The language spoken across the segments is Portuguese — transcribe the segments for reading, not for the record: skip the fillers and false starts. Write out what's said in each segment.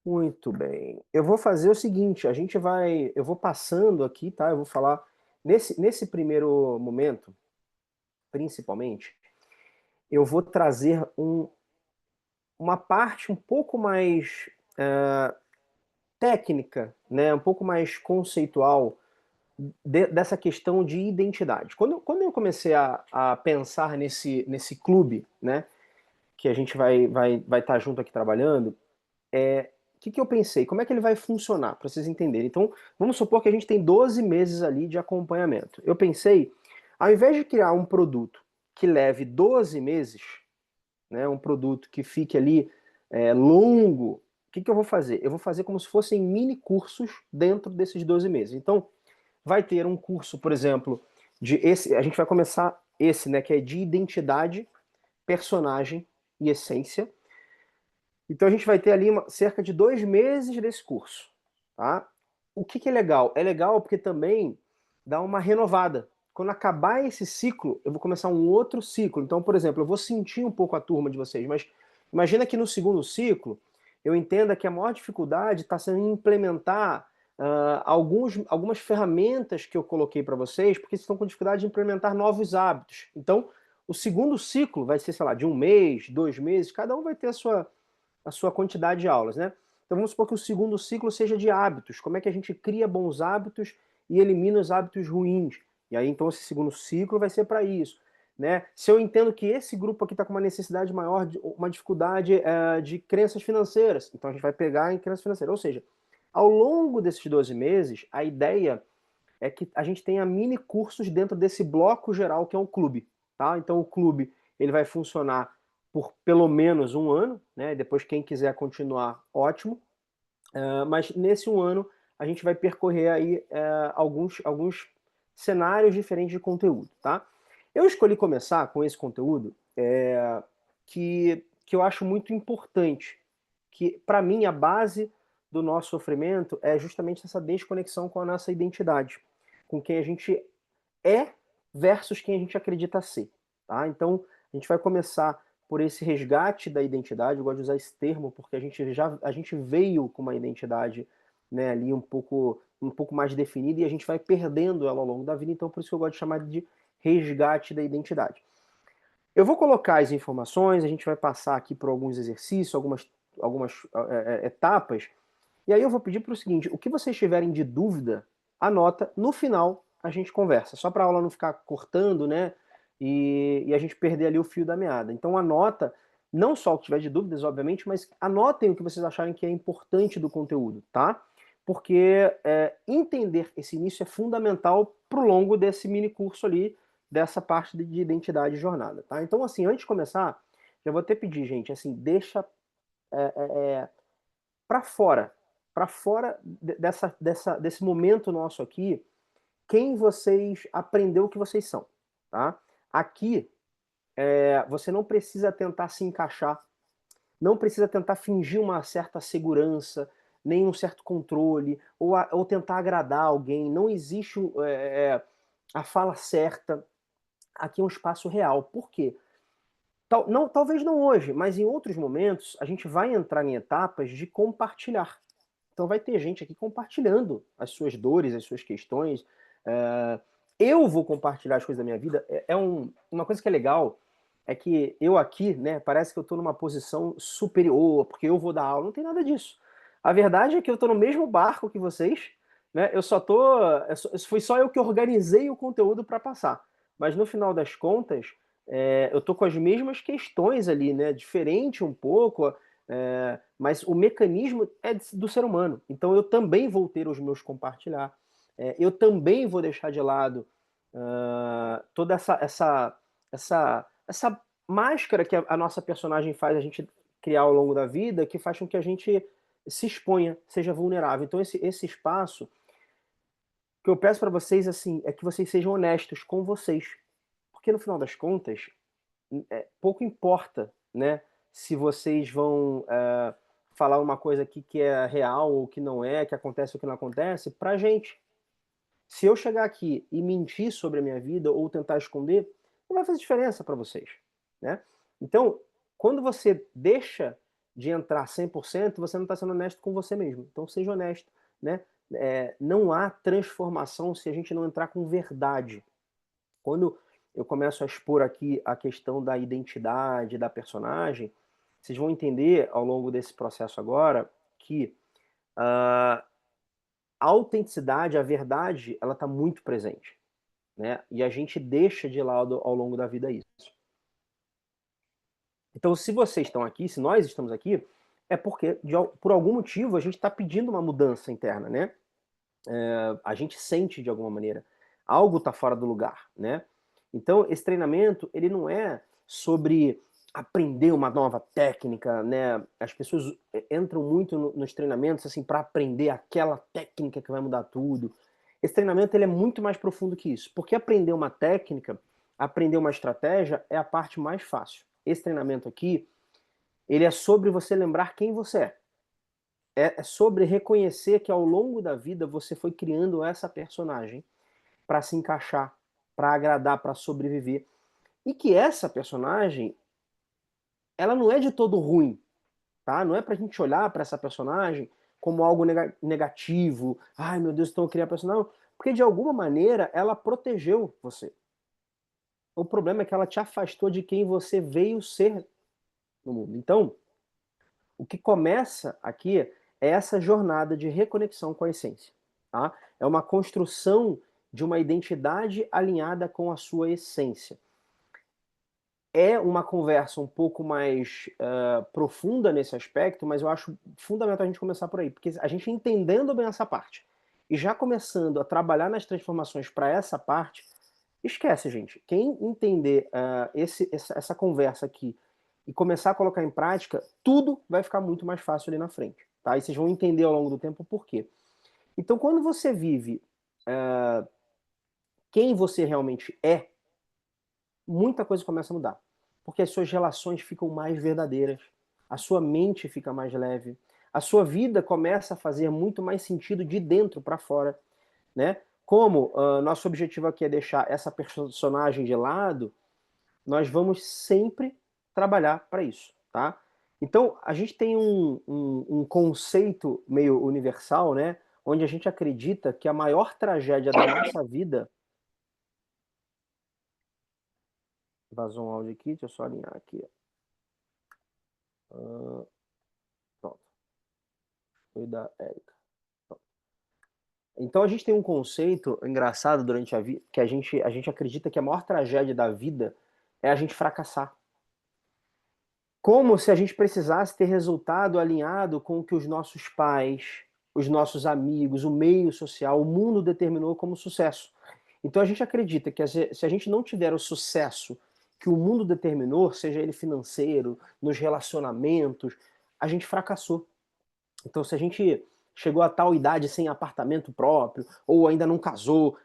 Muito bem. Eu vou fazer o seguinte, eu vou passando aqui, tá? Eu vou falar nesse primeiro momento, principalmente, eu vou trazer uma parte um pouco mais técnica, né? Um pouco mais conceitual dessa questão de identidade. Quando eu comecei a pensar nesse clube, né? Que a gente vai estar junto aqui trabalhando, o que eu pensei? Como é que ele vai funcionar, para vocês entenderem? Então, vamos supor que a gente tem 12 meses ali de acompanhamento. Eu pensei, ao invés de criar um produto que leve 12 meses, né, um produto que fique ali longo, o que eu vou fazer? Eu vou fazer como se fossem mini cursos dentro desses 12 meses. Então, vai ter um curso, por exemplo, a gente vai começar esse, né, que é de identidade, personagem e essência. Então a gente vai ter ali cerca de 2 meses desse curso, tá? O que é legal? É legal porque também dá uma renovada. Quando acabar esse ciclo, eu vou começar um outro ciclo. Então, por exemplo, eu vou sentir um pouco a turma de vocês, mas imagina que no segundo ciclo eu entenda que a maior dificuldade está sendo em implementar algumas ferramentas que eu coloquei para vocês, porque vocês estão com dificuldade de implementar novos hábitos. Então, o segundo ciclo vai ser, sei lá, de 1 mês, 2 meses, cada um vai ter a sua quantidade de aulas, né? Então vamos supor que o segundo ciclo seja de hábitos. Como é que a gente cria bons hábitos e elimina os hábitos ruins? E aí então esse segundo ciclo vai ser para isso, né? Se eu entendo que esse grupo aqui está com uma necessidade maior, uma dificuldade de crenças financeiras, então a gente vai pegar em crenças financeiras. Ou seja, ao longo desses 12 meses, a ideia é que a gente tenha mini cursos dentro desse bloco geral que é um clube, tá? Então o clube ele vai funcionar por pelo menos um ano, né? Depois quem quiser continuar, ótimo. Mas nesse um ano a gente vai percorrer aí alguns cenários diferentes de conteúdo, tá? Eu escolhi começar com esse conteúdo que eu acho muito importante, que para mim a base do nosso sofrimento é justamente essa desconexão com a nossa identidade, com quem a gente é versus quem a gente acredita ser, tá? Então, a gente vai começar por esse resgate da identidade. Eu gosto de usar esse termo porque a gente veio com uma identidade, né, ali um pouco mais definida e a gente vai perdendo ela ao longo da vida, então por isso que eu gosto de chamar de resgate da identidade. Eu vou colocar as informações, a gente vai passar aqui por alguns exercícios, algumas etapas, e aí eu vou pedir para o seguinte: o que vocês tiverem de dúvida, anota, no final a gente conversa, só para a aula não ficar cortando, né? E a gente perder ali o fio da meada. Então anota, não só o que tiver de dúvidas, obviamente, mas anotem o que vocês acharem que é importante do conteúdo, tá? Porque entender esse início é fundamental pro longo desse mini curso ali, dessa parte de identidade e jornada, tá? Então, assim, antes de começar, já vou até pedir, gente, assim, deixa para fora, para fora desse momento nosso aqui, quem vocês aprendeu que vocês são, tá? Aqui, você não precisa tentar se encaixar, não precisa tentar fingir uma certa segurança, nem um certo controle, ou tentar agradar alguém. Não existe a fala certa. Aqui é um espaço real. Por quê? Talvez não hoje, mas em outros momentos a gente vai entrar em etapas de compartilhar. Então vai ter gente aqui compartilhando as suas dores, as suas questões. É, eu vou compartilhar as coisas da minha vida. Uma coisa que é legal é que eu aqui, né, parece que eu estou numa posição superior, porque eu vou dar aula. Não tem nada disso. A verdade é que eu estou no mesmo barco que vocês, né? Eu só tô. Foi só eu que organizei o conteúdo para passar. Mas no final das contas, eu tô com as mesmas questões ali, né? Diferente um pouco. Mas o mecanismo é do ser humano. Então eu também vou ter os meus compartilhar. Eu também vou deixar de lado toda essa máscara que a nossa personagem faz a gente criar ao longo da vida, que faz com que a gente se exponha, seja vulnerável. Então esse espaço que eu peço para vocês assim é que vocês sejam honestos com vocês, porque no final das contas pouco importa, né, se vocês vão falar uma coisa aqui que é real ou que não é, que acontece ou que não acontece, pra gente. Se eu chegar aqui e mentir sobre a minha vida ou tentar esconder, não vai fazer diferença para vocês, né? Então, quando você deixa de entrar 100%, você não está sendo honesto com você mesmo. Então seja honesto, né? Não há transformação se a gente não entrar com verdade. Quando eu começo a expor aqui a questão da identidade da personagem, vocês vão entender ao longo desse processo agora que a autenticidade, a verdade, ela está muito presente, né? E a gente deixa de lado ao longo da vida isso. Então, se vocês estão aqui, se nós estamos aqui, é porque por algum motivo a gente está pedindo uma mudança interna, né? A gente sente de alguma maneira algo está fora do lugar, né? Então, esse treinamento, ele não é sobre aprender uma nova técnica, né? As pessoas entram muito nos treinamentos assim para aprender aquela técnica que vai mudar tudo. Esse treinamento ele é muito mais profundo que isso, porque aprender uma técnica, aprender uma estratégia é a parte mais fácil. Esse treinamento aqui, ele é sobre você lembrar quem você é. É sobre reconhecer que ao longo da vida você foi criando essa personagem para se encaixar, para agradar, para sobreviver. E que essa personagem, ela não é de todo ruim, tá? Não é pra gente olhar para essa personagem como algo negativo. Ai, meu Deus, então eu criei a personagem. Não, porque de alguma maneira ela protegeu você. O problema é que ela te afastou de quem você veio ser no mundo. Então, o que começa aqui é essa jornada de reconexão com a essência, tá? É uma construção de uma identidade alinhada com a sua essência. É uma conversa um pouco mais profunda nesse aspecto, mas eu acho fundamental a gente começar por aí, porque a gente entendendo bem essa parte e já começando a trabalhar nas transformações para essa parte, esquece, gente. Quem entender essa conversa aqui e começar a colocar em prática, tudo vai ficar muito mais fácil ali na frente, tá? E vocês vão entender ao longo do tempo o porquê. Então, quando você vive quem você realmente é, muita coisa começa a mudar. Porque as suas relações ficam mais verdadeiras, a sua mente fica mais leve, a sua vida começa a fazer muito mais sentido de dentro para fora, né? Como nosso objetivo aqui é deixar essa personagem de lado, nós vamos sempre trabalhar para isso, tá? Então, a gente tem um conceito meio universal, né? Onde a gente acredita que a maior tragédia da nossa vida. Vazou um áudio aqui, deixa eu só alinhar aqui. Pronto. Foi da Érica. Então a gente tem um conceito engraçado durante a vida, que a gente acredita que a maior tragédia da vida é a gente fracassar. Como se a gente precisasse ter resultado alinhado com o que os nossos pais, os nossos amigos, o meio social, o mundo determinou como sucesso. Então a gente acredita que se a gente não tiver o sucesso que o mundo determinou, seja ele financeiro, nos relacionamentos, a gente fracassou. Então se a gente chegou a tal idade sem apartamento próprio, ou ainda não casou,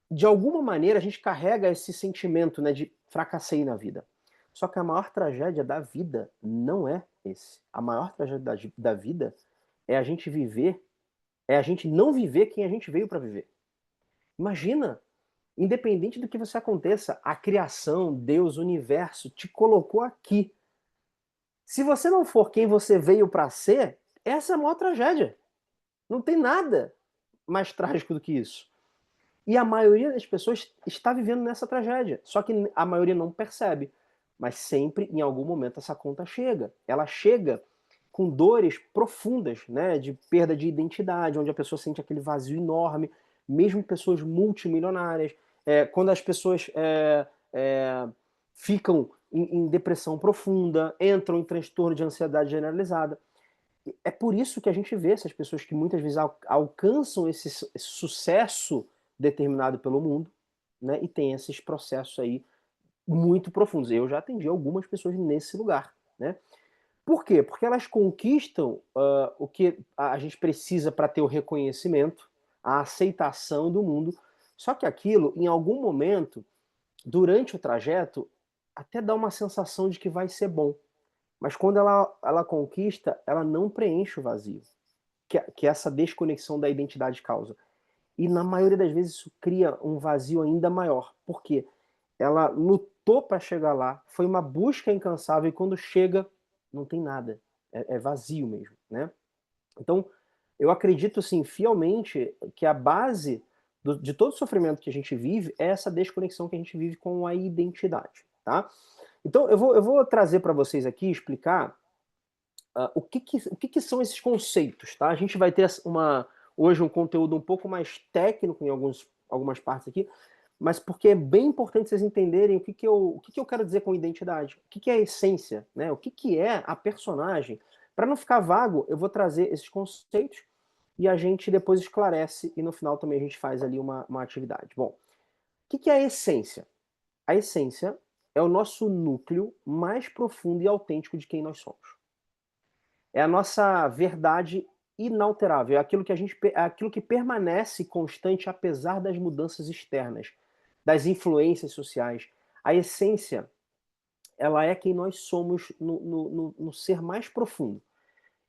de alguma maneira a gente carrega esse sentimento, né, de fracassei na vida. Só que a maior tragédia da vida não é esse. A maior tragédia da vida é a gente viver, é a gente não viver quem a gente veio para viver. Imagina, independente do que você aconteça, a criação, Deus, o universo te colocou aqui. Se você não for quem você veio para ser, essa é a maior tragédia. Não tem nada mais trágico do que isso. E a maioria das pessoas está vivendo nessa tragédia. Só que a maioria não percebe. Mas sempre, em algum momento, essa conta chega. Ela chega com dores profundas, né? De perda de identidade, onde a pessoa sente aquele vazio enorme, mesmo pessoas multimilionárias. Quando as pessoas ficam em depressão profunda, entram em transtorno de ansiedade generalizada. É por isso que a gente vê essas pessoas que muitas vezes alcançam esse sucesso determinado pelo mundo, né? E tem esses processos aí muito profundos. Eu já atendi algumas pessoas nesse lugar, né? Por quê? Porque elas conquistam o que a gente precisa para ter o reconhecimento, a aceitação do mundo. Só que aquilo, em algum momento, durante o trajeto, até dá uma sensação de que vai ser bom. Mas quando ela conquista, ela não preenche o vazio que essa desconexão da identidade causa. E na maioria das vezes isso cria um vazio ainda maior. Por quê? Ela lutou para chegar lá, foi uma busca incansável e quando chega, não tem nada. é vazio mesmo, né? Então, eu acredito, assim, fielmente que a base de todo o sofrimento que a gente vive é essa desconexão que a gente vive com a identidade, tá? Então, eu vou trazer para vocês aqui, explicar o que são esses conceitos, tá? A gente vai ter hoje um conteúdo um pouco mais técnico em algumas partes aqui, mas porque é bem importante vocês entenderem o que eu quero dizer com identidade, o que é a essência, né? O que é a personagem. Para não ficar vago, eu vou trazer esses conceitos e a gente depois esclarece e no final também a gente faz ali uma atividade. Bom, o que é a essência? A essência é o nosso núcleo mais profundo e autêntico de quem nós somos. É a nossa verdade inalterável, é aquilo que permanece constante apesar das mudanças externas, das influências sociais. A essência, ela é quem nós somos no ser mais profundo.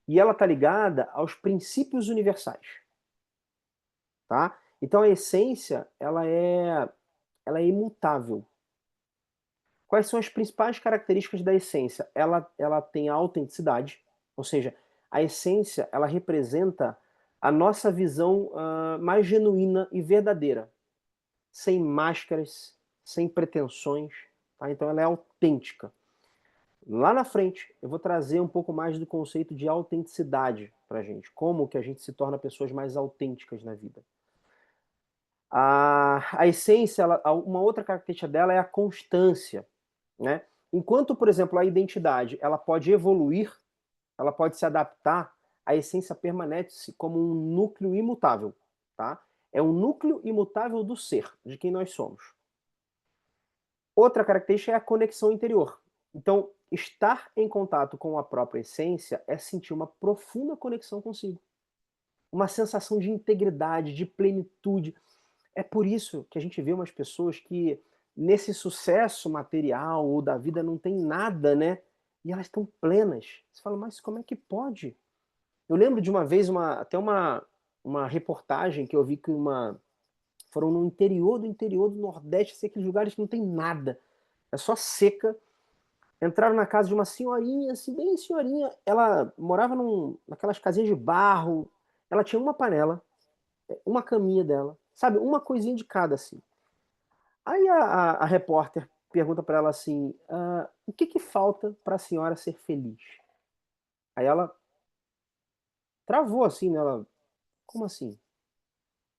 E ela está ligada aos princípios universais, tá? Então a essência, ela é imutável. Quais são as principais características da essência? Ela tem a autenticidade, ou seja, a essência ela representa a nossa visão mais genuína e verdadeira, sem máscaras, sem pretensões, tá? Então ela é autêntica. Lá na frente eu vou trazer um pouco mais do conceito de autenticidade para a gente, como que a gente se torna pessoas mais autênticas na vida. A essência, uma outra característica dela é a constância, né? Enquanto, por exemplo, a identidade ela pode evoluir, ela pode se adaptar, a essência permanece como um núcleo imutável, tá? É um núcleo imutável do ser, de quem nós somos. Outra característica é a conexão interior. Então, estar em contato com a própria essência é sentir uma profunda conexão consigo. Uma sensação de integridade, de plenitude. É por isso que a gente vê umas pessoas que nesse sucesso material ou da vida não tem nada, né? E elas estão plenas. Você fala, mas como é que pode? Eu lembro de uma vez, até uma reportagem que eu vi que foram no interior do Nordeste, assim, aqueles lugares que não tem nada. É só seca. Entraram na casa de uma senhorinha, assim, bem senhorinha. Ela morava naquelas casinhas de barro. Ela tinha uma panela, uma caminha dela, sabe? Uma coisinha de cada, assim. Aí a repórter pergunta para ela assim: o que falta para a senhora ser feliz? Aí ela travou assim, né? Ela, como assim?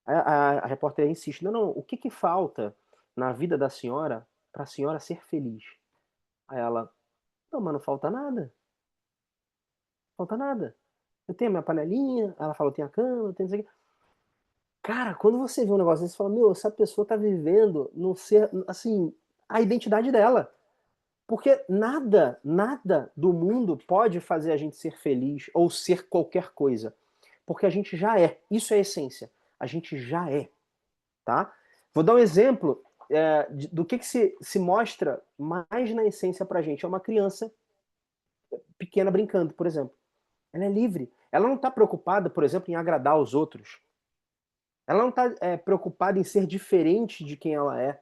A repórter insiste: não, o que falta na vida da senhora para a senhora ser feliz? Aí ela: não, mas não falta nada, falta nada. Eu tenho a minha panelinha, ela fala: eu tenho a cama, eu tenho isso aqui. Cara, quando você vê um negócio desse, você fala: meu, essa pessoa tá vivendo no ser, assim, a identidade dela. Porque nada do mundo pode fazer a gente ser feliz ou ser qualquer coisa. Porque a gente já é. Isso é a essência. A gente já é. Tá? Vou dar um exemplo do que se mostra mais na essência pra gente. É uma criança pequena brincando, por exemplo. Ela é livre. Ela não está preocupada, por exemplo, em agradar os outros. Ela não está preocupada em ser diferente de quem ela é.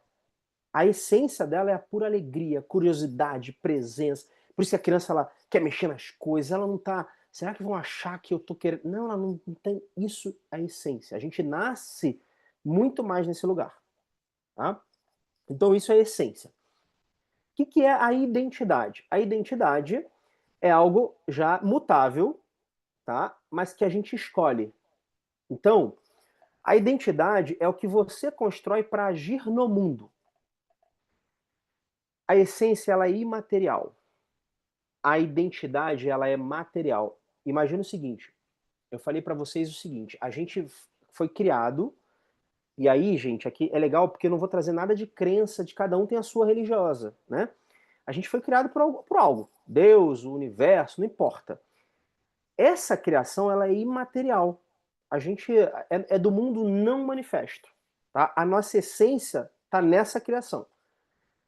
A essência dela é a pura alegria, curiosidade, presença. Por isso que a criança ela quer mexer nas coisas, ela não tá. Será que vão achar que eu tô querendo. Não, ela não tem. Isso é a essência. A gente nasce muito mais nesse lugar. Tá? Então isso é a essência. O que é a identidade? A identidade é algo já mutável, tá? Mas que a gente escolhe. Então, a identidade é o que você constrói para agir no mundo. A essência ela é imaterial. A identidade ela é material. Imagina o seguinte, eu falei para vocês o seguinte, a gente foi criado, e aí, gente, aqui é legal porque eu não vou trazer nada de crença, de cada um tem a sua religiosa, né? A gente foi criado por algo, Deus, o universo, não importa. Essa criação ela é imaterial. A gente é do mundo não manifesto, tá? A nossa essência está nessa criação.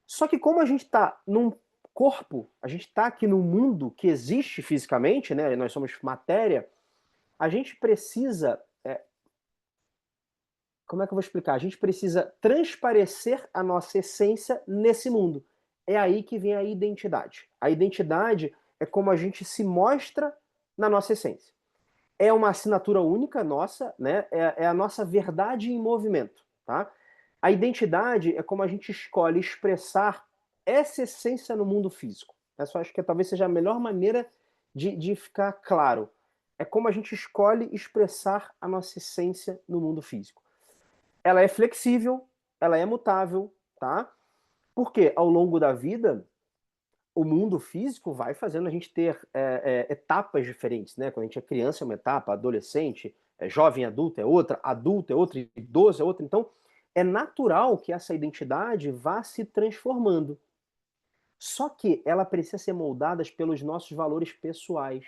Só que como a gente está num corpo, a gente está aqui no mundo que existe fisicamente, né? Nós somos matéria, a gente precisa. Como é que eu vou explicar? A gente precisa transparecer a nossa essência nesse mundo. É aí que vem a identidade. A identidade é como a gente se mostra na nossa essência. É uma assinatura única nossa, né? É a nossa verdade em movimento, tá? A identidade é como a gente escolhe expressar essa essência no mundo físico. Essa eu acho que talvez seja a melhor maneira de ficar claro. É como a gente escolhe expressar a nossa essência no mundo físico. Ela é flexível, ela é mutável, tá? Porque ao longo da vida, o mundo físico vai fazendo a gente ter etapas diferentes, né? Quando a gente é criança é uma etapa, adolescente, jovem adulto é outra, idoso é outra. Então, é natural que essa identidade vá se transformando. Só que ela precisa ser moldada pelos nossos valores pessoais.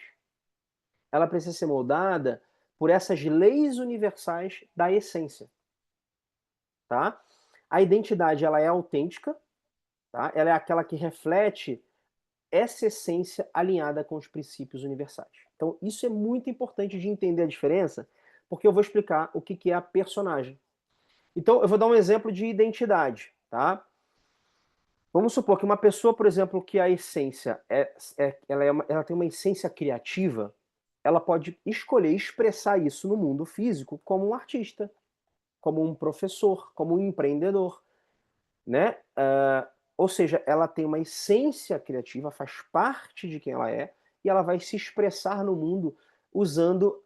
Ela precisa ser moldada por essas leis universais da essência, tá? A identidade ela é autêntica, tá? Ela é aquela que reflete essa essência alinhada com os princípios universais. Então, isso é muito importante de entender a diferença, porque eu vou explicar o que é a personagem. Então, eu vou dar um exemplo de identidade, tá? Vamos supor que uma pessoa, por exemplo, que a essência ela tem uma essência criativa, ela pode escolher expressar isso no mundo físico como um artista, como um professor, como um empreendedor, né? Ou seja, ela tem uma essência criativa, faz parte de quem ela é, e ela vai se expressar no mundo usando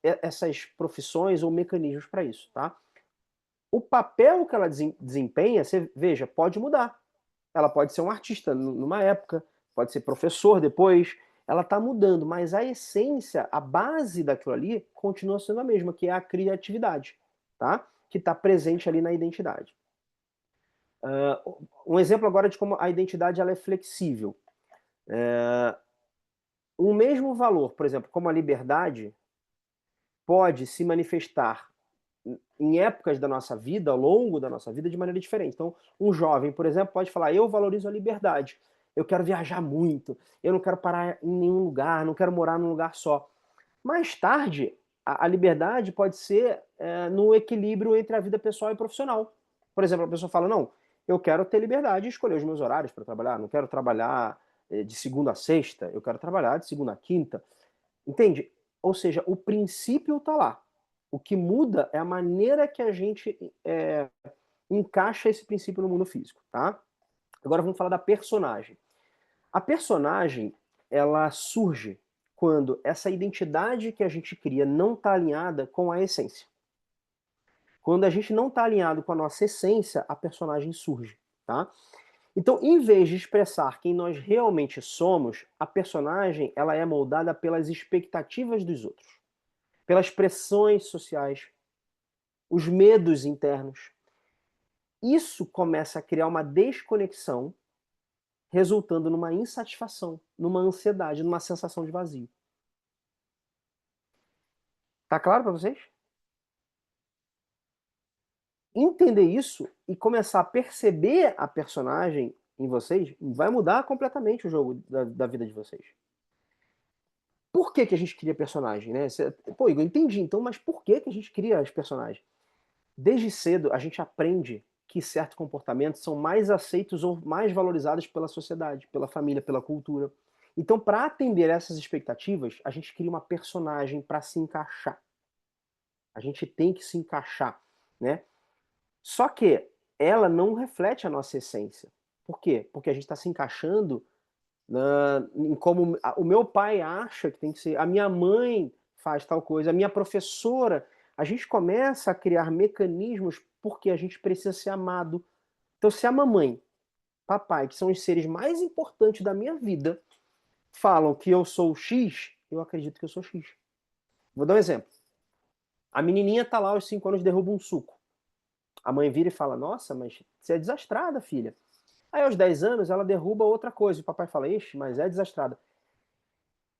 essas profissões ou mecanismos para isso, tá? O papel que ela desempenha, você veja, pode mudar. Ela pode ser um artista numa época, pode ser professor depois, ela está mudando, mas a essência, a base daquilo ali, continua sendo a mesma, que é a criatividade, tá? Que está presente ali na identidade. Um exemplo agora de como a identidade ela é flexível. O mesmo valor, por exemplo, como a liberdade, pode se manifestar em épocas da nossa vida, ao longo da nossa vida, de maneira diferente. Então, um jovem, por exemplo, pode falar: eu valorizo a liberdade, eu quero viajar muito, eu não quero parar em nenhum lugar, não quero morar num lugar só. Mais tarde, a liberdade pode ser no equilíbrio entre a vida pessoal e profissional. Por exemplo, a pessoa fala: não, eu quero ter liberdade e escolher os meus horários para trabalhar, não quero trabalhar de segunda a sexta, eu quero trabalhar de segunda a quinta. Entende? Ou seja, o princípio está lá. O que muda é a maneira que a gente encaixa esse princípio no mundo físico, tá? Agora vamos falar da personagem. A personagem, ela surge quando essa identidade que a gente cria não está alinhada com a essência. Quando a gente não está alinhado com a nossa essência, a personagem surge, tá? Então, em vez de expressar quem nós realmente somos, a personagem ela é moldada pelas expectativas dos outros, pelas pressões sociais, os medos internos. Isso começa a criar uma desconexão, resultando numa insatisfação, numa ansiedade, numa sensação de vazio. Tá claro para vocês? Entender isso e começar a perceber a personagem em vocês vai mudar completamente o jogo da vida de vocês. Por que a gente cria personagem, né? Pô, Igor, entendi, então, mas por que a gente cria os personagens? Desde cedo, a gente aprende que certos comportamentos são mais aceitos ou mais valorizados pela sociedade, pela família, pela cultura. Então, para atender essas expectativas, a gente cria uma personagem para se encaixar. A gente tem que se encaixar, né? Só que ela não reflete a nossa essência. Por quê? Porque a gente está se encaixando em como o meu pai acha que tem que ser, a minha mãe faz tal coisa, a minha professora. A gente começa a criar mecanismos porque a gente precisa ser amado. Então, se a mamãe, papai, que são os seres mais importantes da minha vida, falam que eu sou X, eu acredito que eu sou X. Vou dar um exemplo. A menininha tá lá aos 5 anos, derruba um suco. A mãe vira e fala: nossa, mas você é desastrada, filha. Aí aos 10 anos ela derruba outra coisa. E o papai fala: ixi, mas é desastrada.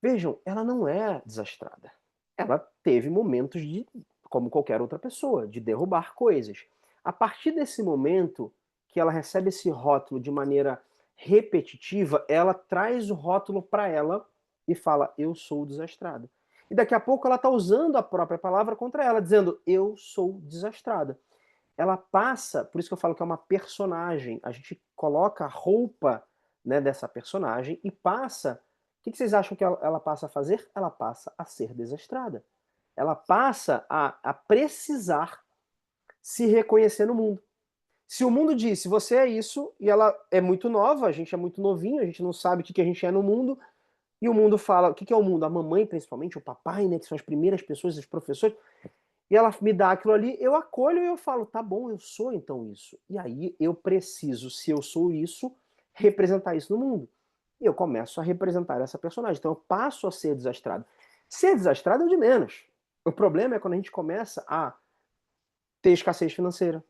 Vejam, ela não é desastrada. Ela teve momentos de, como qualquer outra pessoa, de derrubar coisas. A partir desse momento que ela recebe esse rótulo de maneira repetitiva, ela traz o rótulo para ela e fala: eu sou desastrada. E daqui a pouco ela está usando a própria palavra contra ela, dizendo: eu sou desastrada. Ela passa, por isso que eu falo que é uma personagem. A gente coloca a roupa, né, dessa personagem e passa. que vocês acham que ela passa a fazer? Ela passa a ser desastrada. Ela passa a precisar se reconhecer no mundo. Se o mundo disse, você é isso, e ela é muito nova, a gente é muito novinho, a gente não sabe o que a gente é no mundo, e o mundo fala, o que é o mundo? A mamãe, principalmente, o papai, né, que são as primeiras pessoas, os professores, e ela me dá aquilo ali, eu acolho e eu falo, tá bom, eu sou então isso. E aí eu preciso, se eu sou isso, representar isso no mundo. E eu começo a representar essa personagem. Então eu passo a ser desastrado. Ser desastrado é o de menos. O problema é quando a gente começa a ter escassez financeira,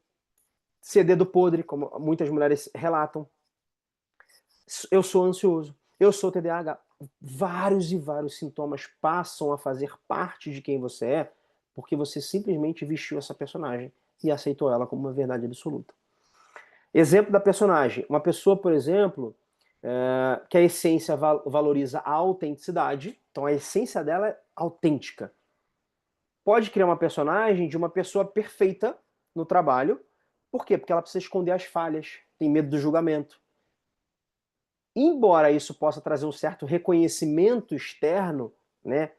ser dedo podre, como muitas mulheres relatam. Eu sou ansioso, eu sou TDAH. Vários e vários sintomas passam a fazer parte de quem você é, porque você simplesmente vestiu essa personagem e aceitou ela como uma verdade absoluta. Exemplo da personagem. Uma pessoa, por exemplo, que a essência valoriza a autenticidade, então a essência dela é autêntica. Pode criar uma personagem de uma pessoa perfeita no trabalho. Por quê? Porque ela precisa esconder as falhas, tem medo do julgamento. Embora isso possa trazer um certo reconhecimento externo, né?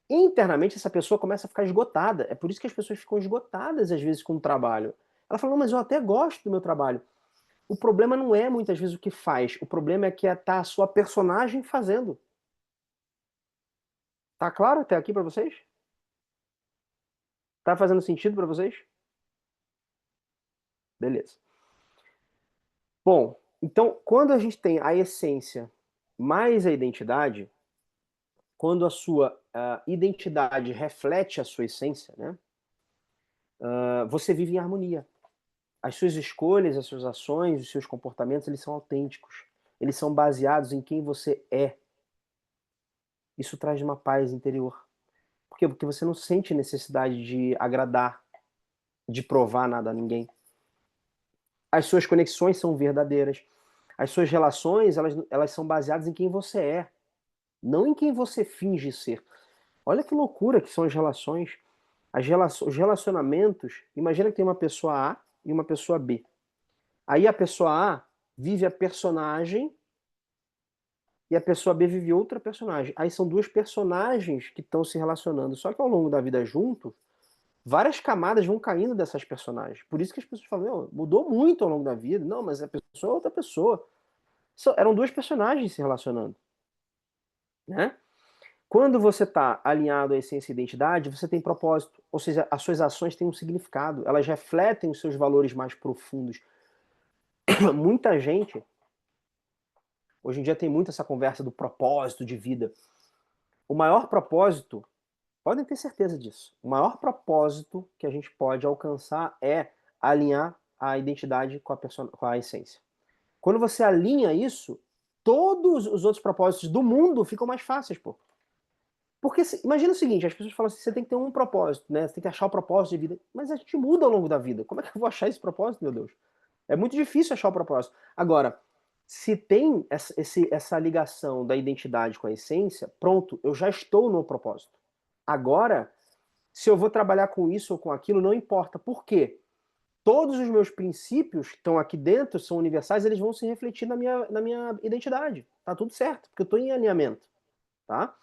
Internamente essa pessoa começa a ficar esgotada. É por isso que as pessoas ficam esgotadas às vezes com o trabalho. Ela fala, não, mas eu até gosto do meu trabalho. O problema não é muitas vezes o que faz, o problema é que tá a sua personagem fazendo. Tá claro até aqui pra vocês? Tá fazendo sentido pra vocês? Beleza. Bom, então quando a gente tem a essência mais a identidade, quando a sua identidade reflete a sua essência, né? Você vive em harmonia. As suas escolhas, as suas ações, os seus comportamentos, eles são autênticos. Eles são baseados em quem você é. Isso traz uma paz interior. Por quê? Porque você não sente necessidade de agradar, de provar nada a ninguém. As suas conexões são verdadeiras. As suas relações, elas são baseadas em quem você é, não em quem você finge ser. Olha que loucura que são as relações. Os relacionamentos, imagina que tem uma pessoa A e uma pessoa B. Aí a pessoa A vive a personagem e a pessoa B vive outra personagem. Aí são duas personagens que estão se relacionando. Só que ao longo da vida juntos, várias camadas vão caindo dessas personagens. Por isso que as pessoas falam, mudou muito ao longo da vida. Não, mas a pessoa é outra pessoa. Eram duas personagens se relacionando, né? Quando você está alinhado à essência e identidade, você tem propósito. Ou seja, as suas ações têm um significado. Elas refletem os seus valores mais profundos. Muita gente, hoje em dia tem muito essa conversa do propósito de vida. O maior propósito, podem ter certeza disso, o maior propósito que a gente pode alcançar é alinhar a identidade com a essência. Quando você alinha isso, todos os outros propósitos do mundo ficam mais fáceis, pô. Porque imagina o seguinte, as pessoas falam assim, você tem que ter um propósito, né? Você tem que achar o propósito de vida. Mas a gente muda ao longo da vida. Como é que eu vou achar esse propósito, meu Deus? É muito difícil achar o propósito. Agora, se tem essa ligação da identidade com a essência, pronto, eu já estou no propósito. Agora, se eu vou trabalhar com isso ou com aquilo, não importa. Por quê? Todos os meus princípios que estão aqui dentro, são universais, eles vão se refletir na minha identidade. Tá tudo certo, porque eu estou em alinhamento. Tá?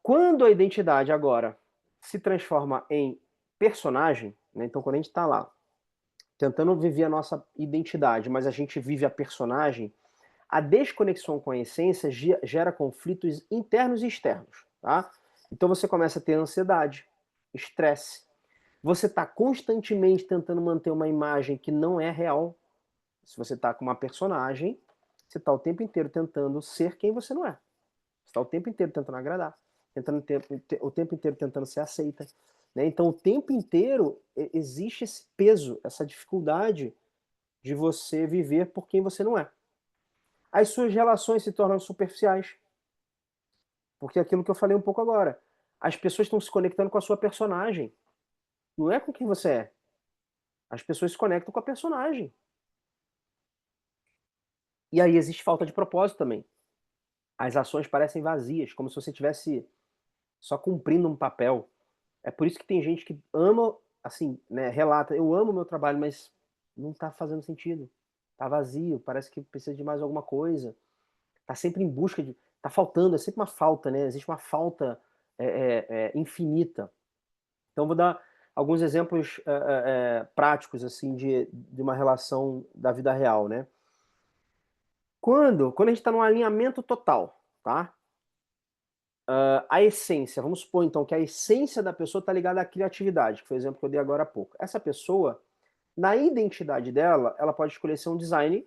Quando a identidade agora se transforma em personagem, né? Então quando a gente está lá tentando viver a nossa identidade, mas a gente vive a personagem, a desconexão com a essência gera conflitos internos e externos, tá? Então você começa a ter ansiedade, estresse. Você está constantemente tentando manter uma imagem que não é real. Se você está com uma personagem, você está o tempo inteiro tentando ser quem você não é. Você está o tempo inteiro tentando agradar, o tempo inteiro tentando ser aceita. Né? Então, o tempo inteiro existe esse peso, essa dificuldade de você viver por quem você não é. As suas relações se tornam superficiais. Porque é aquilo que eu falei um pouco agora. As pessoas estão se conectando com a sua personagem. Não é com quem você é. As pessoas se conectam com a personagem. E aí existe falta de propósito também. As ações parecem vazias, como se você estivesse só cumprindo um papel. É por isso que tem gente que ama, assim, né, relata, eu amo o meu trabalho, mas não tá fazendo sentido. Tá vazio, parece que precisa de mais alguma coisa. tá sempre em busca de, tá faltando, é sempre uma falta, né? Existe uma falta infinita. Então vou dar alguns exemplos práticos assim de uma relação da vida real, né? Quando a gente está num alinhamento total, tá? A essência, vamos supor então que a essência da pessoa está ligada à criatividade, que foi o exemplo que eu dei agora há pouco. Essa pessoa, na identidade dela, ela pode escolher ser um designer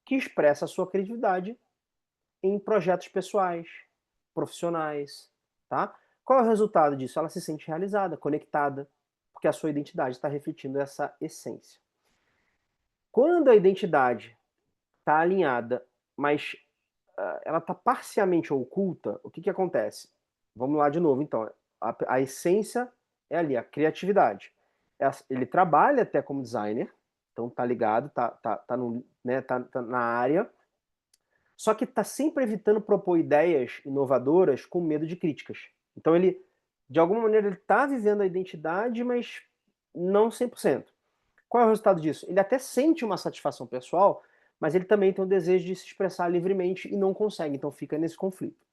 que expressa a sua criatividade em projetos pessoais, profissionais, tá? Qual é o resultado disso? Ela se sente realizada, conectada, porque a sua identidade está refletindo essa essência. Quando a identidade está alinhada, mas ela está parcialmente oculta, o que acontece? Vamos lá de novo, então. A essência é ali, a criatividade. Ele trabalha até como designer, então tá ligado, tá na área, só que tá sempre evitando propor ideias inovadoras com medo de críticas. Então ele, de alguma maneira, ele tá vivendo a identidade, mas não 100%. Qual é o resultado disso? Ele até sente uma satisfação pessoal, mas ele também tem o desejo de se expressar livremente e não consegue, então fica nesse conflito.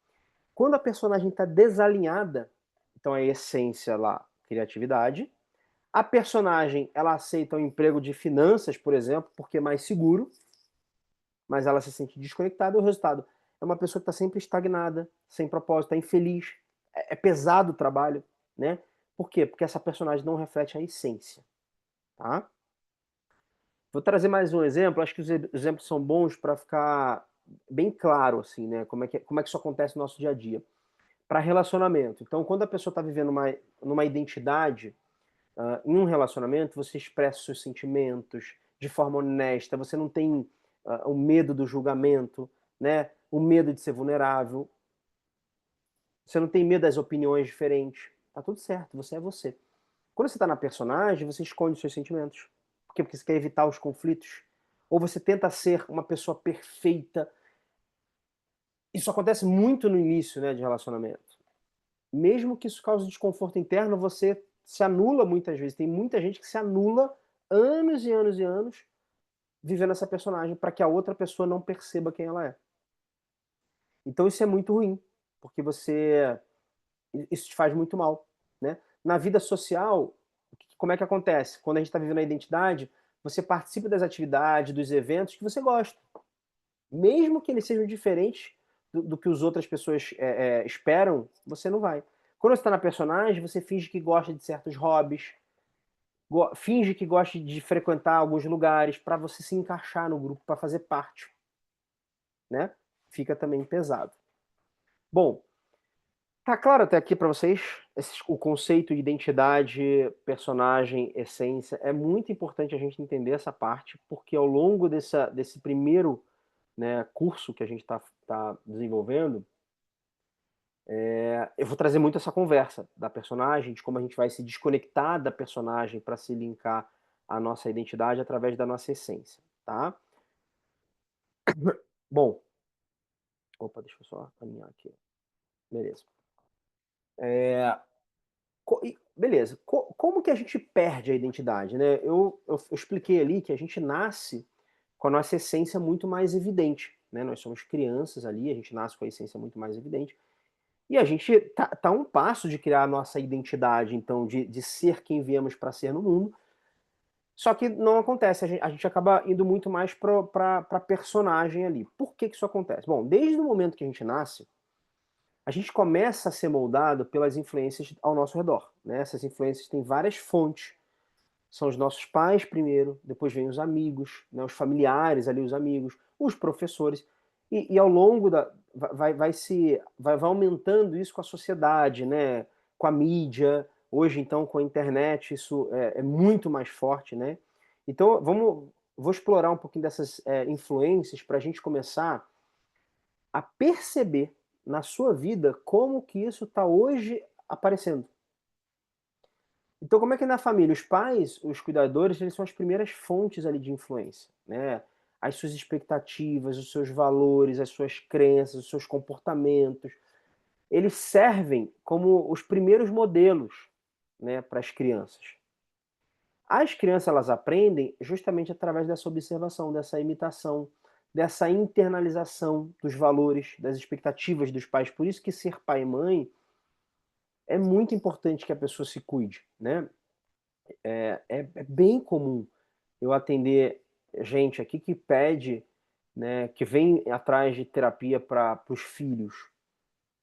Quando a personagem está desalinhada, então é a essência lá, criatividade, a personagem ela aceita o emprego de finanças, por exemplo, porque é mais seguro, mas ela se sente desconectada, e o resultado é uma pessoa que está sempre estagnada, sem propósito, está infeliz, é pesado o trabalho, né? Por quê? Porque essa personagem não reflete a essência, tá? Vou trazer mais um exemplo, acho que os exemplos são bons para ficar bem claro, assim, né? Como é que isso acontece no nosso dia a dia. Para relacionamento. Então, quando a pessoa está vivendo numa identidade, em um relacionamento, você expressa seus sentimentos de forma honesta, você não tem o medo do julgamento, né? O medo de ser vulnerável, você não tem medo das opiniões diferentes. Tá tudo certo, você é você. Quando você está na personagem, você esconde os seus sentimentos. Por quê? Porque você quer evitar os conflitos. Ou você tenta ser uma pessoa perfeita. Isso acontece muito no início, né, de relacionamento. Mesmo que isso cause desconforto interno, você se anula muitas vezes. Tem muita gente que se anula anos e anos e anos vivendo essa personagem para que a outra pessoa não perceba quem ela é. Então isso é muito ruim, porque isso te faz muito mal, né? Na vida social, como é que acontece? Quando a gente está vivendo a identidade, você participa das atividades, dos eventos que você gosta, mesmo que eles sejam diferentes do que as outras pessoas esperam, você não vai. Quando você está na personagem, você finge que gosta de certos hobbies, finge que gosta de frequentar alguns lugares para você se encaixar no grupo, para fazer parte, né? Fica também pesado. Bom, tá claro até aqui para vocês o conceito de identidade, personagem, essência. É muito importante a gente entender essa parte, porque ao longo desse primeiro, né, curso que a gente tá desenvolvendo, eu vou trazer muito essa conversa da personagem, de como a gente vai se desconectar da personagem para se linkar à nossa identidade através da nossa essência, tá? Bom, opa, deixa eu só alinhar aqui. Beleza. Beleza. Como que a gente perde a identidade, né? Eu expliquei ali que a gente nasce com a nossa essência muito mais evidente, né? Nós somos crianças ali, a gente nasce com a essência muito mais evidente. E a gente tá a um passo de criar a nossa identidade, então, de ser quem viemos para ser no mundo. Só que não acontece, a gente acaba indo muito mais para personagem ali. Por que isso acontece? Bom, desde o momento que a gente nasce, a gente começa a ser moldado pelas influências ao nosso redor, né? Essas influências têm várias fontes. São os nossos pais primeiro, depois vem os amigos, né? Os familiares ali, os amigos, os professores. E ao longo vai aumentando isso com a sociedade, né? Com a mídia. Hoje, então, com a internet, isso é muito mais forte, né? Então, vou explorar um pouquinho dessas influências para a gente começar a perceber na sua vida como que isso está hoje aparecendo. Então, como é que na família os pais, os cuidadores, eles são as primeiras fontes ali de influência, né? As suas expectativas, os seus valores, as suas crenças, os seus comportamentos, eles servem como os primeiros modelos, né, para as crianças. As crianças elas aprendem justamente através dessa observação, dessa imitação, dessa internalização dos valores, das expectativas dos pais. Por isso que ser pai e mãe é muito importante que a pessoa se cuide, né? É bem comum eu atender gente aqui que pede, né, que vem atrás de terapia para os filhos,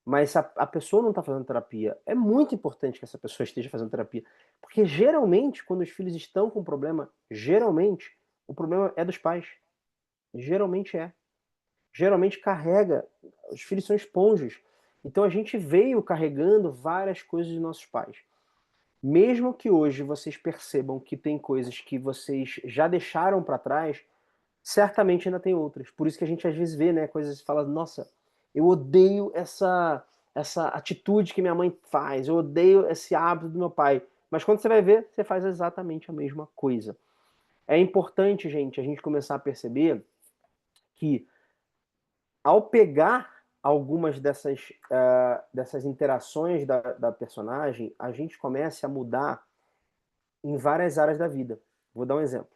mas a pessoa não está fazendo terapia. É muito importante que essa pessoa esteja fazendo terapia, porque geralmente, quando os filhos estão com problema, geralmente, o problema é dos pais. Geralmente é. Geralmente carrega, os filhos são esponjas. Então a gente veio carregando várias coisas de nossos pais. Mesmo que hoje vocês percebam que tem coisas que vocês já deixaram para trás, certamente ainda tem outras. Por isso que a gente às vezes vê, né, coisas e fala, nossa, eu odeio essa atitude que minha mãe faz, eu odeio esse hábito do meu pai. Mas quando você vai ver, você faz exatamente a mesma coisa. É importante, gente, a gente começar a perceber que ao pegar algumas dessas interações da personagem, a gente começa a mudar em várias áreas da vida. Vou dar um exemplo.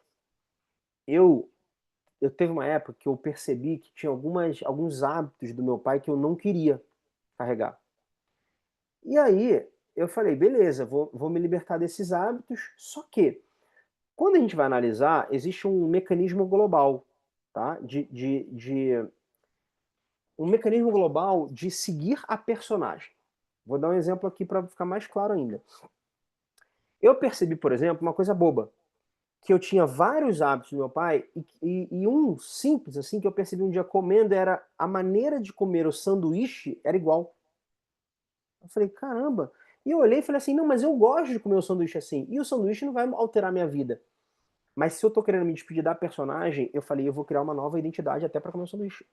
Eu, eu teve uma época que eu percebi que tinha alguns hábitos do meu pai que eu não queria carregar. E aí eu falei, beleza, vou me libertar desses hábitos, só que quando a gente vai analisar, existe um mecanismo global, tá? Um mecanismo global de seguir a personagem. Vou dar um exemplo aqui para ficar mais claro ainda. Eu percebi, por exemplo, uma coisa boba, que eu tinha vários hábitos do meu pai e um simples assim que eu percebi um dia comendo era a maneira de comer o sanduíche era igual. Eu falei, caramba. E eu olhei e falei assim, não, mas eu gosto de comer o sanduíche assim. E o sanduíche não vai alterar minha vida. Mas se eu tô querendo me despedir da personagem, eu falei, eu vou criar uma nova identidade até para comer o sanduíche.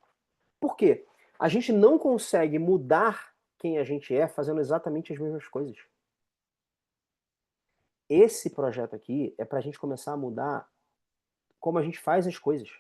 Por quê? A gente não consegue mudar quem a gente é fazendo exatamente as mesmas coisas. Esse projeto aqui é para a gente começar a mudar como a gente faz as coisas.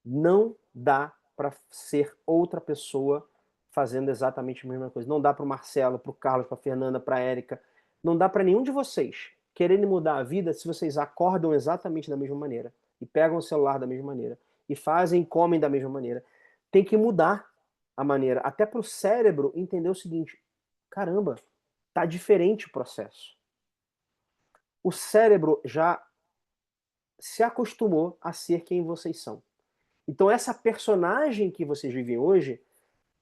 Não dá para ser outra pessoa fazendo exatamente a mesma coisa. Não dá para o Marcelo, para o Carlos, para a Fernanda, para a Érica. Não dá para nenhum de vocês quererem mudar a vida se vocês acordam exatamente da mesma maneira e pegam o celular da mesma maneira e fazem e comem da mesma maneira. Tem que mudar a maneira, até para o cérebro entender o seguinte: caramba, tá diferente o processo. O cérebro já se acostumou a ser quem vocês são. Então essa personagem que vocês vivem hoje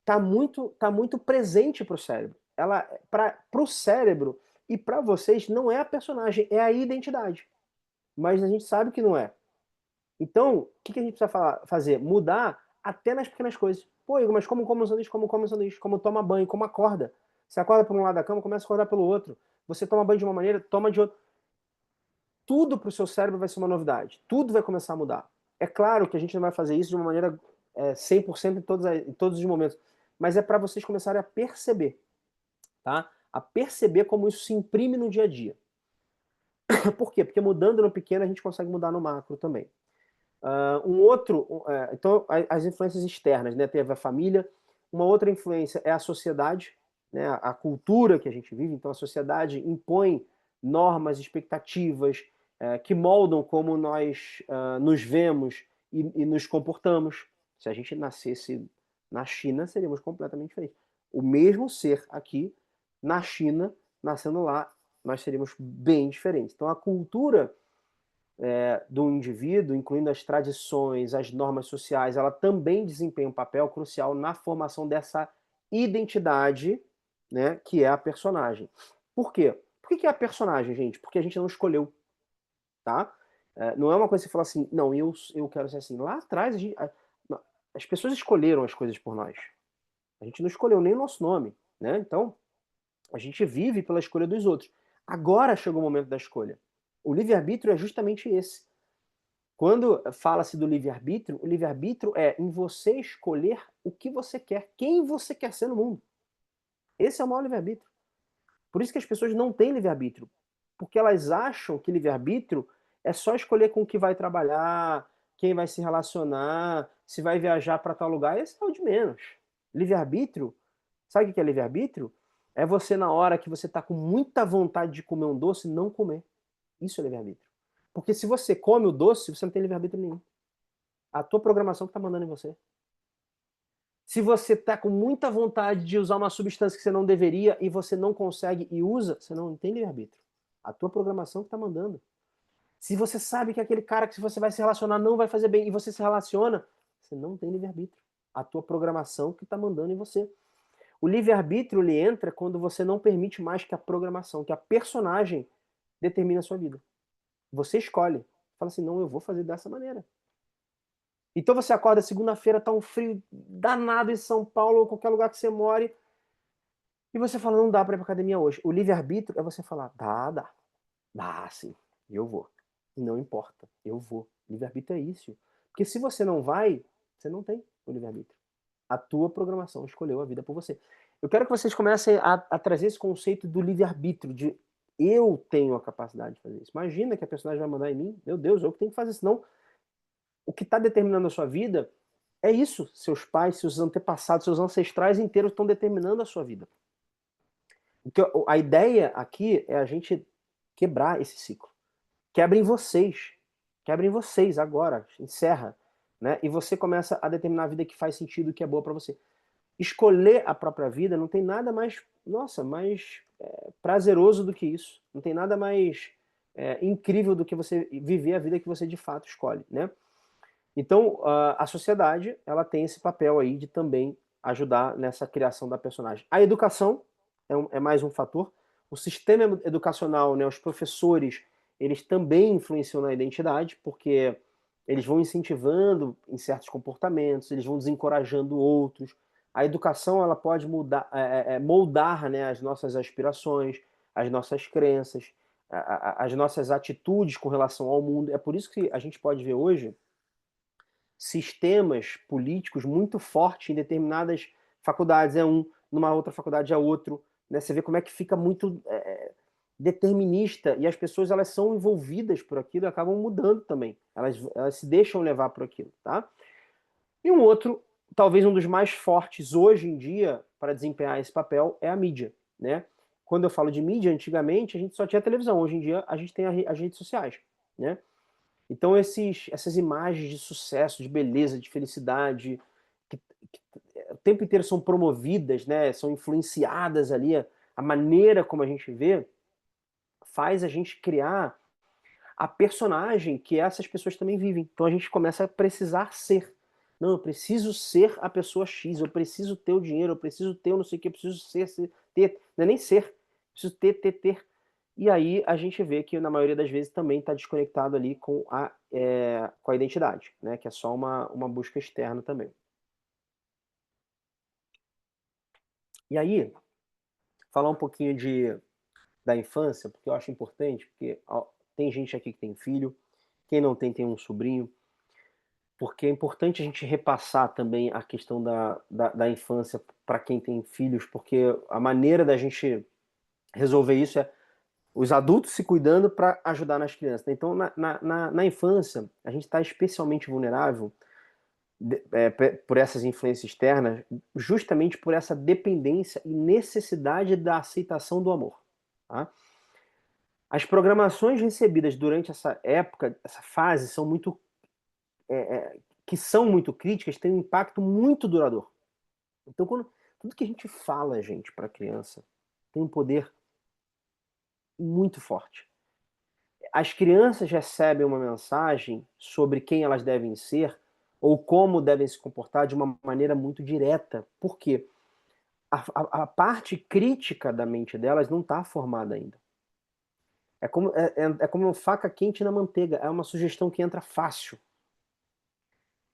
tá muito presente para o cérebro. Ela para o cérebro e para vocês não é a personagem, é a identidade. Mas a gente sabe que não é. Então, o que a gente precisa fazer? Mudar até nas pequenas coisas. Pô, Igor, mas como come um sanduíche, como come um sanduíche, como toma banho, como acorda. Você acorda por um lado da cama, começa a acordar pelo outro. Você toma banho de uma maneira, toma de outra. Tudo para o seu cérebro vai ser uma novidade. Tudo vai começar a mudar. É claro que a gente não vai fazer isso de uma maneira 100% em todos os momentos, mas é para vocês começarem a perceber, tá? A perceber como isso se imprime no dia a dia. Por quê? Porque mudando no pequeno a gente consegue mudar no macro também. Então as influências externas, né? Teve a família. Uma outra influência é a sociedade, né? A cultura que a gente vive. Então a sociedade impõe normas, expectativas que moldam como nós nos vemos e nos comportamos. Se a gente nascesse na China, seríamos completamente diferentes. O mesmo ser aqui na China, nascendo lá, nós seríamos bem diferentes. Então a cultura do indivíduo, incluindo as tradições, as normas sociais, ela também desempenha um papel crucial na formação dessa identidade, né, que é a personagem. Por quê? Por que é a personagem, gente? Porque a gente não escolheu, tá? Não é uma coisa que você fala assim, não, eu quero ser assim. Lá atrás, as pessoas escolheram as coisas por nós. A gente não escolheu nem o nosso nome, né? Então, a gente vive pela escolha dos outros. Agora chegou o momento da escolha. O livre-arbítrio é justamente esse. Quando fala-se do livre-arbítrio, o livre-arbítrio é em você escolher o que você quer, quem você quer ser no mundo. Esse é o maior livre-arbítrio. Por isso que as pessoas não têm livre-arbítrio. Porque elas acham que livre-arbítrio é só escolher com o que vai trabalhar, quem vai se relacionar, se vai viajar para tal lugar. Esse é o de menos. Livre-arbítrio, sabe o que é livre-arbítrio? É você, na hora que você está com muita vontade de comer um doce, não comer. Isso é livre-arbítrio. Porque se você come o doce, você não tem livre-arbítrio nenhum. A tua programação que está mandando em você. Se você está com muita vontade de usar uma substância que você não deveria e você não consegue e usa, você não tem livre-arbítrio. A tua programação que está mandando. Se você sabe que aquele cara que você vai se relacionar não vai fazer bem e você se relaciona, você não tem livre-arbítrio. A tua programação que está mandando em você. O livre-arbítrio ele entra quando você não permite mais que a programação, que a personagem determine a sua vida. Você escolhe. Fala assim, não, eu vou fazer dessa maneira. Então você acorda segunda-feira, tá um frio danado em São Paulo ou qualquer lugar que você more, e você fala, não dá para ir pra academia hoje. O livre-arbítrio é você falar, dá sim, eu vou. Não importa, eu vou. Livre-arbítrio é isso. Porque se você não vai, você não tem o livre-arbítrio. A tua programação escolheu a vida por você. Eu quero que vocês comecem a trazer esse conceito do livre-arbítrio, de eu tenho a capacidade de fazer isso. Imagina que a personagem vai mandar em mim, meu Deus, eu que tenho que fazer, senão o que está determinando a sua vida é isso. Seus pais, seus antepassados, seus ancestrais inteiros estão determinando a sua vida. Então, a ideia aqui é a gente quebrar esse ciclo. Quebrem vocês. Quebrem vocês agora. Encerra. Né? E você começa a determinar a vida que faz sentido, que é boa para você. Escolher a própria vida não tem nada mais, nossa, mais prazeroso do que isso. Não tem nada mais incrível do que você viver a vida que você de fato escolhe, né? Então, a sociedade, ela tem esse papel aí de também ajudar nessa criação da personagem. A educação é mais um fator. O sistema educacional, né, os professores, eles também influenciam na identidade, porque eles vão incentivando em certos comportamentos, eles vão desencorajando outros. A educação, ela pode mudar, moldar, né, as nossas aspirações, as nossas crenças, as nossas atitudes com relação ao mundo. É por isso que a gente pode ver hoje sistemas políticos muito fortes em determinadas faculdades é um, numa outra faculdade é outro. Né? Você vê como é que fica muito determinista e as pessoas elas são envolvidas por aquilo e acabam mudando também. Elas se deixam levar por aquilo. Tá? E um outro, talvez um dos mais fortes hoje em dia para desempenhar esse papel é a mídia. Né? Quando eu falo de mídia, antigamente a gente só tinha televisão, hoje em dia a gente tem as redes sociais. Né? Então essas imagens de sucesso, de beleza, de felicidade, que o tempo inteiro são promovidas, né, são influenciadas ali, a maneira como a gente vê, faz a gente criar a personagem que essas pessoas também vivem. Então a gente começa a precisar ser. Não, eu preciso ser a pessoa X, eu preciso ter o dinheiro, eu preciso ter o não sei o que, eu preciso ter, não é nem ser, eu preciso ter. E aí a gente vê que na maioria das vezes também está desconectado ali com a identidade, né? Que é só uma busca externa também. E aí, falar um pouquinho da infância, porque eu acho importante, porque tem gente aqui que tem filho, quem não tem um sobrinho, porque é importante a gente repassar também a questão da infância para quem tem filhos, porque a maneira da gente resolver isso é os adultos se cuidando para ajudar nas crianças. Então, na infância, a gente está especialmente vulnerável por essas influências externas, justamente por essa dependência e necessidade da aceitação do amor. Tá? As programações recebidas durante essa época, essa fase, que são muito críticas, têm um impacto muito duradouro. Então, tudo que a gente fala, gente, para a criança, tem um poder muito forte. As crianças recebem uma mensagem sobre quem elas devem ser ou como devem se comportar de uma maneira muito direta. Por quê? A parte crítica da mente delas não está formada ainda. É como uma faca quente na manteiga. É uma sugestão que entra fácil.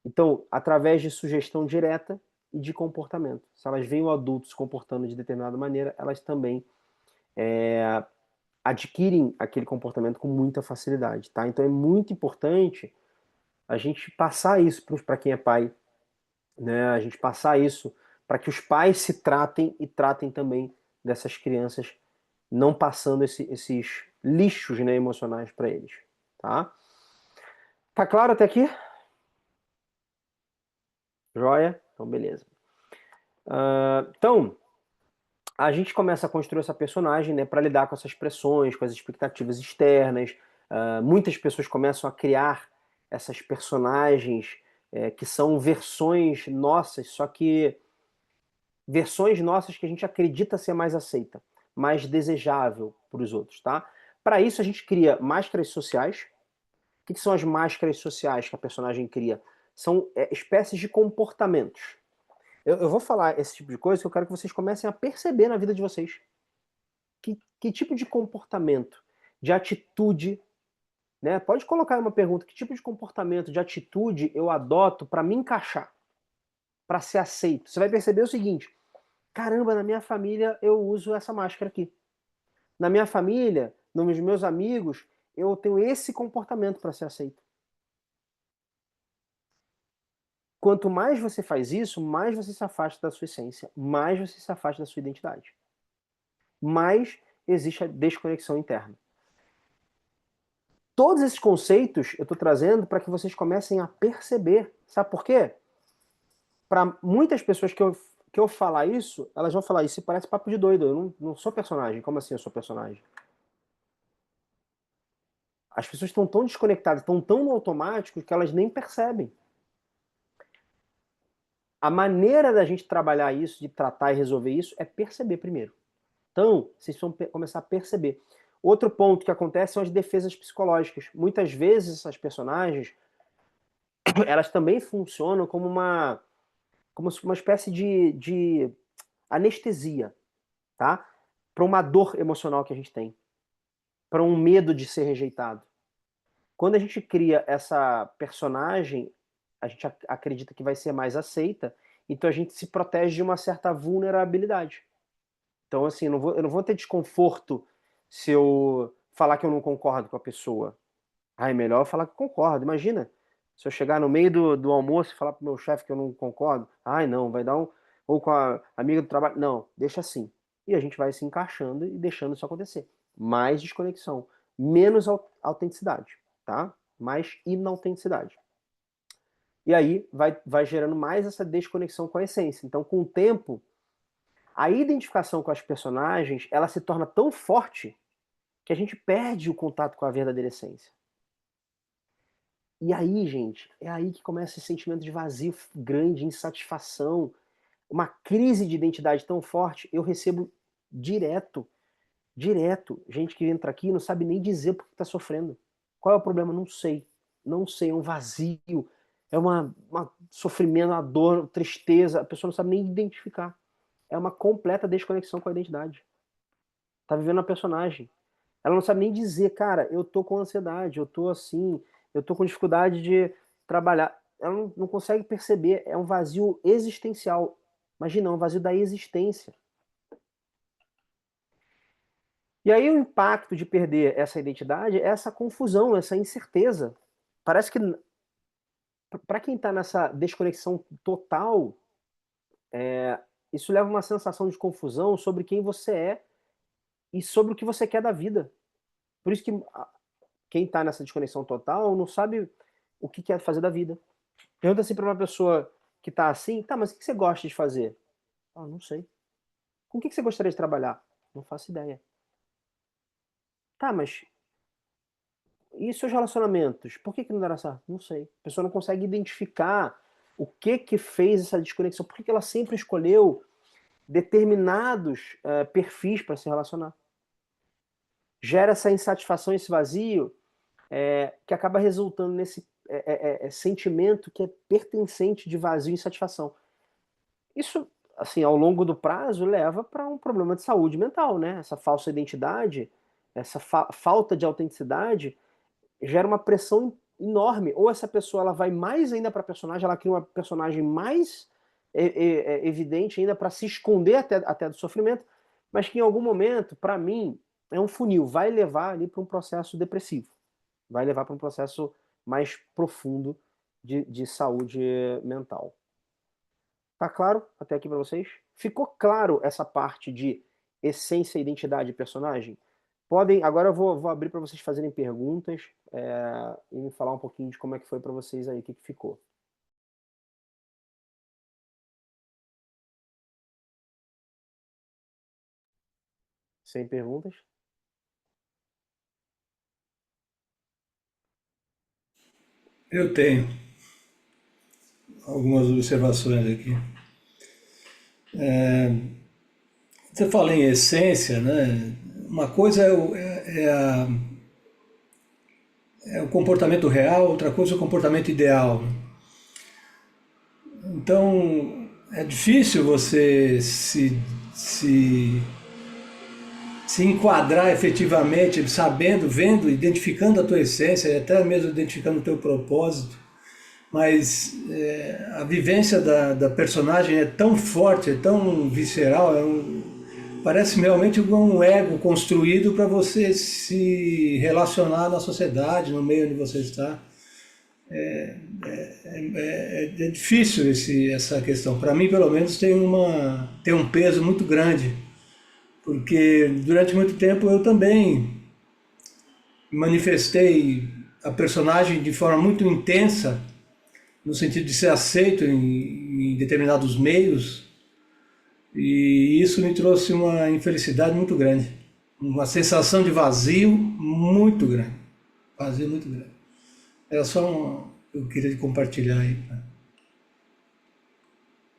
Então, através de sugestão direta e de comportamento. Se elas veem o adulto se comportando de determinada maneira, elas também adquirem aquele comportamento com muita facilidade. Tá? Então é muito importante a gente passar isso para quem é pai, né? A gente passar isso para que os pais se tratem e tratem também dessas crianças, não passando esses lixos, né, emocionais para eles, tá? Tá claro até aqui? Joia? Então, beleza. Então, a gente começa a construir essa personagem, né, para lidar com essas pressões, com as expectativas externas. Muitas pessoas começam a criar essas personagens que são versões nossas, só que versões nossas que a gente acredita ser mais aceita, mais desejável para os outros, tá? Para isso a gente cria máscaras sociais. O que são as máscaras sociais que a personagem cria? São espécies de comportamentos. Eu vou falar esse tipo de coisa que eu quero que vocês comecem a perceber na vida de vocês. Que tipo de comportamento, de atitude, né? Pode colocar aí uma pergunta: que tipo de comportamento, de atitude eu adoto para me encaixar, para ser aceito? Você vai perceber o seguinte: caramba, na minha família eu uso essa máscara aqui. Na minha família, nos meus amigos, eu tenho esse comportamento para ser aceito. Quanto mais você faz isso, mais você se afasta da sua essência, mais você se afasta da sua identidade. Mais existe a desconexão interna. Todos esses conceitos eu estou trazendo para que vocês comecem a perceber. Sabe por quê? Para muitas pessoas que eu falar isso, elas vão falar: isso parece papo de doido, eu não sou personagem. Como assim eu sou personagem? As pessoas estão tão desconectadas, estão tão no automático que elas nem percebem. A maneira da gente trabalhar isso, de tratar e resolver isso, é perceber primeiro. Então, vocês vão começar a perceber. Outro ponto que acontece são as defesas psicológicas. Muitas vezes essas personagens, elas também funcionam como uma espécie de anestesia, tá? Para uma dor emocional que a gente tem, para um medo de ser rejeitado. Quando a gente cria essa personagem, a gente acredita que vai ser mais aceita, então a gente se protege de uma certa vulnerabilidade. Então, assim, eu não vou ter desconforto se eu falar que eu não concordo com a pessoa. Ah, é melhor eu falar que eu concordo. Imagina, se eu chegar no meio do almoço e falar pro meu chefe que eu não concordo. Ai, não, vai dar um. Ou com a amiga do trabalho. Não, deixa assim. E a gente vai se encaixando e deixando isso acontecer. Mais desconexão, menos autenticidade, tá? Mais inautenticidade. E aí vai gerando mais essa desconexão com a essência. Então, com o tempo, a identificação com as personagens, ela se torna tão forte que a gente perde o contato com a verdadeira essência. E aí, gente, é aí que começa esse sentimento de vazio grande, insatisfação, uma crise de identidade tão forte. Eu recebo direto, direto, gente que entra aqui e não sabe nem dizer por que está sofrendo. Qual é o problema? Não sei. Não sei, é um vazio, é uma sofrimento, uma dor, tristeza. A pessoa não sabe nem identificar. É uma completa desconexão com a identidade. Tá vivendo a personagem. Ela não sabe nem dizer: cara, eu tô com ansiedade, eu tô assim, eu tô com dificuldade de trabalhar. Ela não consegue perceber, é um vazio existencial. Imagina, é um vazio da existência. E aí o impacto de perder essa identidade é essa confusão, essa incerteza. Parece que para quem está nessa desconexão total, isso leva a uma sensação de confusão sobre quem você é e sobre o que você quer da vida. Por isso que quem está nessa desconexão total não sabe o que quer fazer da vida. Pergunta assim para uma pessoa que está assim: tá, mas o que você gosta de fazer? Ah, não sei. Com o que você gostaria de trabalhar? Não faço ideia. Tá, mas e seus relacionamentos? Por que não deram certo? Não sei. A pessoa não consegue identificar o que fez essa desconexão. Por que ela sempre escolheu determinados perfis para se relacionar? Gera essa insatisfação, esse vazio, que acaba resultando nesse sentimento que é pertencente de vazio e insatisfação. Isso, assim, ao longo do prazo, leva para um problema de saúde mental, né? Essa falsa identidade, essa falta de autenticidade gera uma pressão enorme. Ou essa pessoa ela vai mais ainda para a personagem, ela cria uma personagem mais evidente ainda para se esconder até do sofrimento, mas que em algum momento, para mim, é um funil, vai levar ali para um processo depressivo, vai levar para um processo mais profundo de saúde mental. Tá claro até aqui para vocês? Ficou claro essa parte de essência, identidade e personagem? Podem, agora eu vou abrir para vocês fazerem perguntas e me falar um pouquinho de como é que foi para vocês aí, o que ficou. Sem perguntas? Eu tenho. algumas observações aqui. Você fala em essência, né? Uma coisa é o comportamento real, outra coisa é o comportamento ideal. Então, é difícil você se enquadrar efetivamente, sabendo, vendo, identificando a tua essência, e até mesmo identificando o teu propósito. Mas a vivência da personagem é tão forte, é tão visceral, parece realmente um ego construído para você se relacionar na sociedade, no meio onde você está. É difícil essa questão. Para mim, pelo menos, tem um peso muito grande, porque durante muito tempo eu também manifestei a personagem de forma muito intensa, no sentido de ser aceito em determinados meios, e isso me trouxe uma infelicidade muito grande, uma sensação de vazio muito grande, vazio muito grande. Era só eu queria compartilhar aí.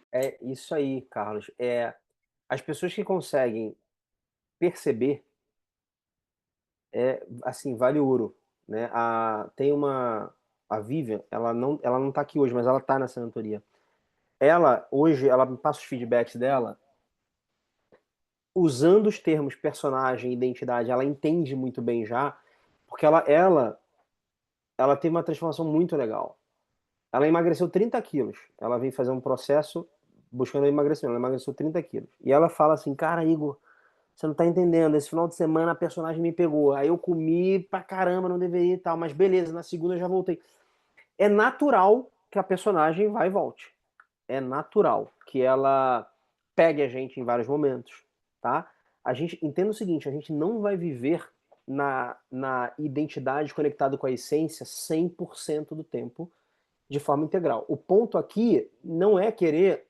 É isso aí, Carlos. As pessoas que conseguem perceber, assim, vale ouro, né? A Vivian, ela não tá aqui hoje, mas ela tá nessa mentoria. Hoje, ela me passa os feedbacks dela, usando os termos personagem, identidade, ela entende muito bem já, porque ela teve uma transformação muito legal. Ela emagreceu 30 quilos. Ela vem fazer um processo buscando emagrecimento. Ela emagreceu 30 quilos. E ela fala assim, cara, Igor, você não tá entendendo. Esse final de semana a personagem me pegou. Aí eu comi pra caramba, não deveria e tal. Mas beleza, na segunda eu já voltei. É natural que a personagem vá e volte. É natural que ela pegue a gente em vários momentos, tá? A gente entenda o seguinte, a gente não vai viver na identidade conectada com a essência 100% do tempo de forma integral. O ponto aqui não é querer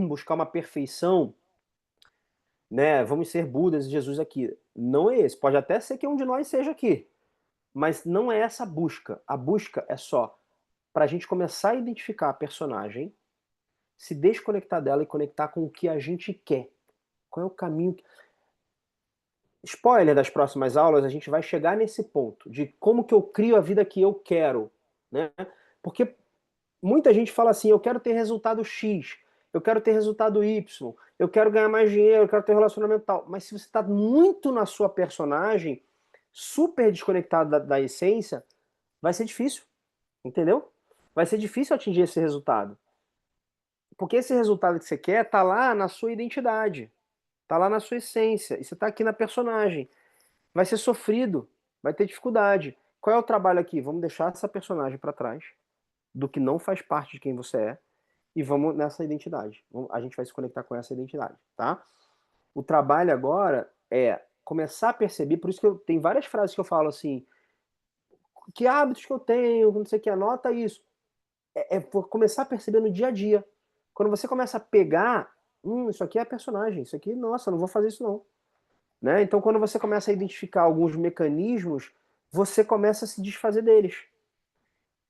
buscar uma perfeição, né? Vamos ser Budas e Jesus aqui. Não é esse. Pode até ser que um de nós seja aqui, mas não é essa a busca. A busca é só para a gente começar a identificar a personagem, se desconectar dela e conectar com o que a gente quer. Qual é o caminho? Spoiler das próximas aulas, a gente vai chegar nesse ponto de como que eu crio a vida que eu quero, né? Porque muita gente fala assim, eu quero ter resultado X, eu quero ter resultado Y, eu quero ganhar mais dinheiro, eu quero ter um relacionamento tal. Mas se você está muito na sua personagem, super desconectado da essência, vai ser difícil, entendeu? Vai ser difícil atingir esse resultado. Porque esse resultado que você quer tá lá na sua identidade, tá lá na sua essência, e você tá aqui na personagem. Vai ser sofrido, vai ter dificuldade. Qual é o trabalho aqui? Vamos deixar essa personagem para trás, do que não faz parte de quem você é, e vamos nessa identidade. A gente vai se conectar com essa identidade, tá? O trabalho agora é começar a perceber, por isso que eu tenho várias frases que eu falo assim, que hábitos que eu tenho, não sei o que, anota isso. Por começar a perceber no dia a dia. Quando você começa a pegar, isso aqui é personagem, isso aqui, nossa, não vou fazer isso não. Né? Então, quando você começa a identificar alguns mecanismos, você começa a se desfazer deles.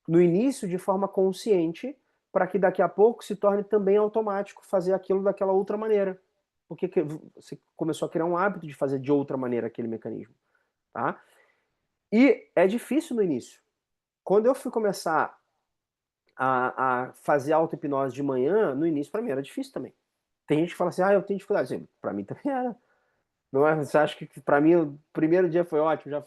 No início, de forma consciente, para que daqui a pouco se torne também automático fazer aquilo daquela outra maneira. Porque você começou a criar um hábito de fazer de outra maneira aquele mecanismo. Tá? E é difícil no início. Quando eu fui começar a fazer auto-hipnose de manhã, no início, para mim, era difícil também. Tem gente que fala assim, eu tenho dificuldade. Para mim também era. Não é? Você acha que para mim o primeiro dia foi ótimo? Já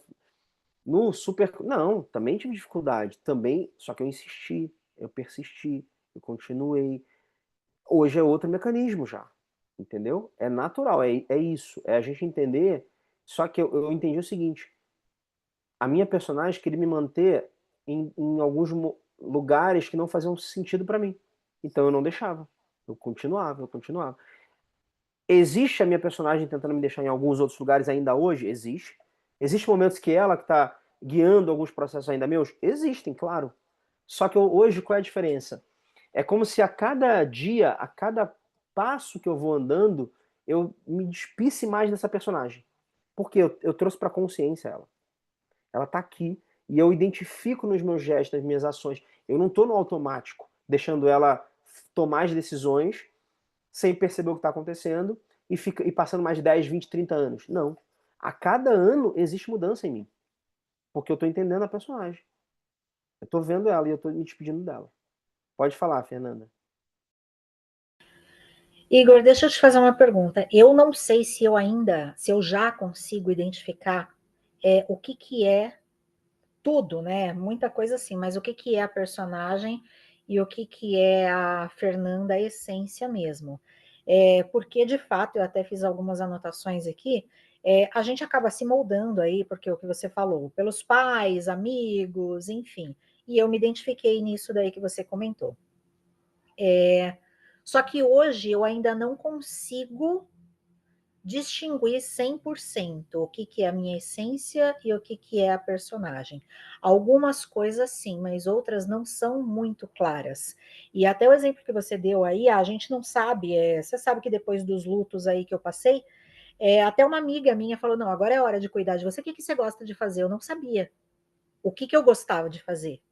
no super. Não, também tive dificuldade. Também, só que eu insisti, eu persisti, eu continuei. Hoje é outro mecanismo já. Entendeu? É natural, é isso. É a gente entender. Só que eu entendi o seguinte: a minha personagem queria me manter em alguns lugares que não faziam sentido para mim. Então eu não deixava. Eu continuava, eu continuava. Existe a minha personagem tentando me deixar em alguns outros lugares ainda hoje? Existe. Existem momentos que ela que está guiando alguns processos ainda meus? Existem, claro. Só que hoje, qual é a diferença? É como se a cada dia, a cada passo que eu vou andando, eu me despisse mais dessa personagem. Porque eu trouxe para consciência ela. Ela está aqui e eu identifico nos meus gestos, nas minhas ações. Eu não estou no automático, deixando ela tomar as decisões sem perceber o que está acontecendo e passando mais 10, 20, 30 anos. Não. A cada ano existe mudança em mim. Porque eu estou entendendo a personagem. Eu estou vendo ela e eu estou me despedindo dela. Pode falar, Fernanda. Igor, deixa eu te fazer uma pergunta. Eu não sei se eu já consigo identificar o que é tudo, né? Muita coisa assim, mas o que é a personagem e o que é a Fernanda, a essência mesmo. Porque, de fato, eu até fiz algumas anotações aqui, a gente acaba se moldando aí, porque o que você falou, pelos pais, amigos, enfim. E eu me identifiquei nisso daí que você comentou. Só que hoje eu ainda não consigo distinguir 100% o que é a minha essência e o que é a personagem. Algumas coisas sim, mas outras não são muito claras. E até o exemplo que você deu aí, a gente não sabe, você sabe que depois dos lutos aí que eu passei, até uma amiga minha falou, não, agora é hora de cuidar de você, o que você gosta de fazer? Eu não sabia o que eu gostava de fazer.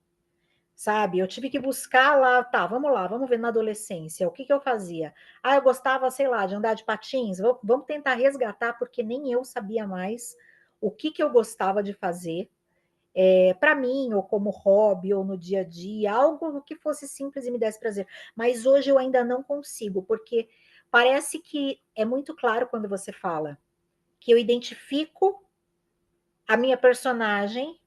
Sabe? Eu tive que buscar lá, tá, vamos lá, vamos ver na adolescência, o que eu fazia? Eu gostava, sei lá, de andar de patins, vamos tentar resgatar, porque nem eu sabia mais o que eu gostava de fazer, para mim, ou como hobby, ou no dia a dia, algo que fosse simples e me desse prazer. Mas hoje eu ainda não consigo, porque parece que é muito claro quando você fala que eu identifico a minha personagem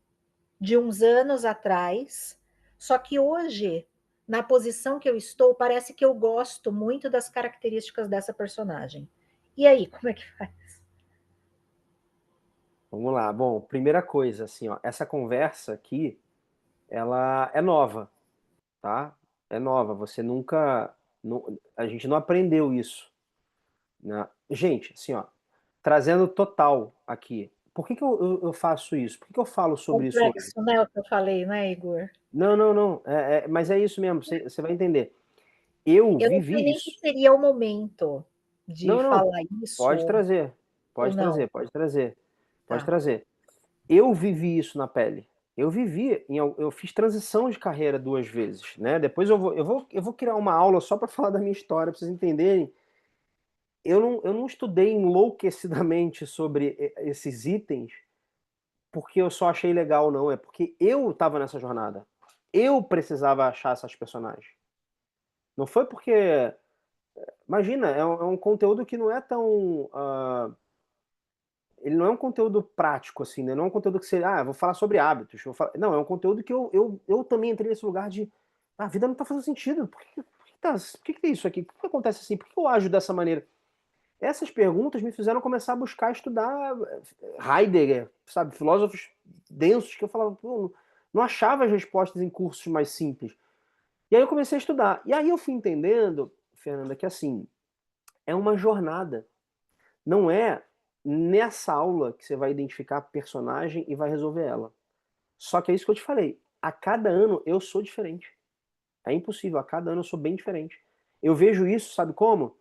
de uns anos atrás, só que hoje, na posição que eu estou, parece que eu gosto muito das características dessa personagem. E aí, como é que faz? Vamos lá. Bom, primeira coisa, assim, ó, essa conversa aqui, ela é nova, tá? É nova. Você nunca, a gente não aprendeu isso, né? Gente, assim, ó, trazendo total aqui. Por que eu faço isso? Por que eu falo sobre isso hoje? Complexo, né, o que eu falei, né, Igor? Não, não, não. Mas é isso mesmo. Você vai entender. Eu Eu não sei vivi nem se isso. seria o momento de Não, não. falar Pode isso trazer. ou Pode não. trazer. Pode trazer. Pode Tá. trazer. Eu vivi isso na pele. Eu fiz transição de carreira 2 vezes, né? Depois eu vou criar uma aula só para falar da minha história, para vocês entenderem. Eu não estudei enlouquecidamente sobre esses itens porque eu só achei legal, não. É porque eu estava nessa jornada. Eu precisava achar essas personagens. Não foi porque. Imagina, é um conteúdo que não é tão. Ele não é um conteúdo prático, assim, né? Não é um conteúdo que você. Vou falar sobre hábitos. Não, é um conteúdo que eu também entrei nesse lugar de. A vida não tá fazendo sentido. Por que é isso aqui? Por que acontece assim? Por que eu ajo dessa maneira? Essas perguntas me fizeram começar a buscar estudar Heidegger, sabe? Filósofos densos que eu falava, pô, não achava as respostas em cursos mais simples. E aí eu comecei a estudar. E aí eu fui entendendo, Fernanda, que assim, é uma jornada. Não é nessa aula que você vai identificar a personagem e vai resolver ela. Só que é isso que eu te falei. A cada ano eu sou diferente. É impossível. A cada ano eu sou bem diferente. Eu vejo isso, sabe como?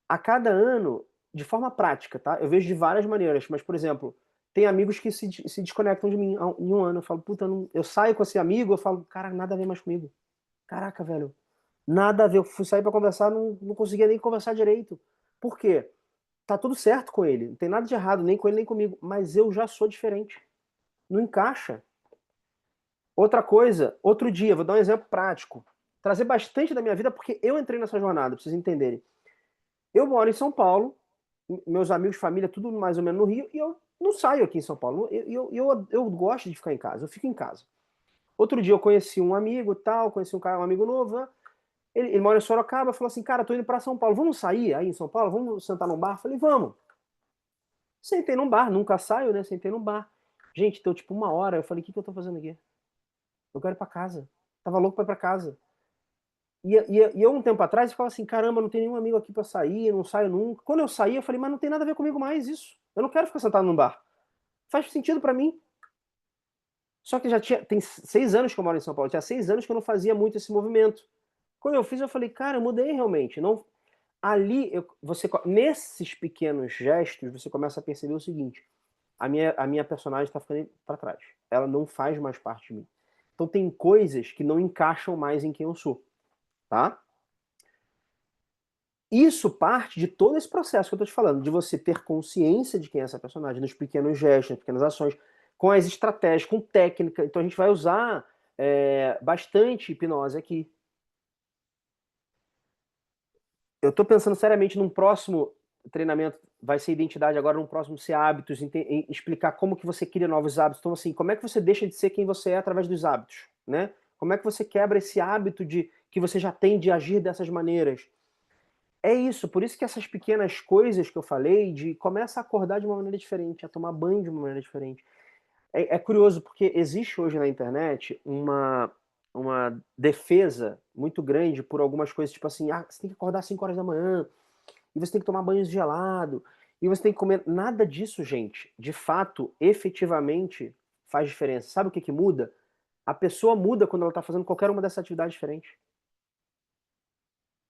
A cada ano, de forma prática, tá? Eu vejo de várias maneiras. Mas, por exemplo, tem amigos que se desconectam de mim em um ano. Eu falo, puta, eu saio com esse amigo, eu falo, cara, nada a ver mais comigo. Caraca, velho. Nada a ver. Eu fui sair pra conversar, não conseguia nem conversar direito. Por quê? Tá tudo certo com ele, não tem nada de errado, nem com ele nem comigo, mas eu já sou diferente. Não encaixa. Outra coisa, outro dia, vou dar um exemplo prático. Trazer bastante da minha vida, porque eu entrei nessa jornada, pra vocês entenderem. Eu moro em São Paulo, meus amigos, família, tudo mais ou menos no Rio, e eu não saio aqui em São Paulo. Eu gosto de ficar em casa, eu fico em casa. Outro dia eu conheci um amigo tal, conheci um amigo novo, né? Ele mora em Sorocaba, falou assim, cara, tô indo pra São Paulo, vamos sair aí em São Paulo? Vamos sentar num bar? Falei, vamos. Sentei num bar, nunca saio, né? Sentei num bar. Gente, deu tipo 1 hora. Eu falei, o que eu tô fazendo aqui? Eu quero ir pra casa. Tava louco pra ir pra casa. E eu, um tempo atrás, ficava assim, caramba, não tem nenhum amigo aqui pra sair, não saio nunca. Quando eu saí, eu falei, mas não tem nada a ver comigo mais isso. Eu não quero ficar sentado num bar. Faz sentido pra mim. Só que tem 6 anos que eu moro em São Paulo. Tinha 6 anos que eu não fazia muito esse movimento. Quando eu fiz, eu falei, cara, eu mudei realmente. Não, ali, nesses pequenos gestos, você começa a perceber o seguinte: a minha personagem está ficando para trás. Ela não faz mais parte de mim. Então tem coisas que não encaixam mais em quem eu sou, tá? isso parte de todo esse processo que eu estou te falando, de você ter consciência de quem é essa personagem, nos pequenos gestos, nas pequenas ações, com as estratégias, com técnica. Então a gente vai usar bastante hipnose aqui. Eu estou pensando seriamente num próximo treinamento, vai ser identidade agora, num próximo ser hábitos, explicar como que você cria novos hábitos. Então, assim, como é que você deixa de ser quem você é através dos hábitos, né? Como é que você quebra esse hábito de que você já tem de agir dessas maneiras? É isso, por isso que essas pequenas coisas que eu falei, de começa a acordar de uma maneira diferente, a tomar banho de uma maneira diferente. É curioso, porque existe hoje na internet uma defesa muito grande por algumas coisas, tipo assim, você tem que acordar às 5 horas da manhã, e você tem que tomar banho gelado, e você tem que comer. Nada disso, gente, de fato, efetivamente, faz diferença. Sabe o que que muda? A pessoa muda quando ela está fazendo qualquer uma dessas atividades diferentes.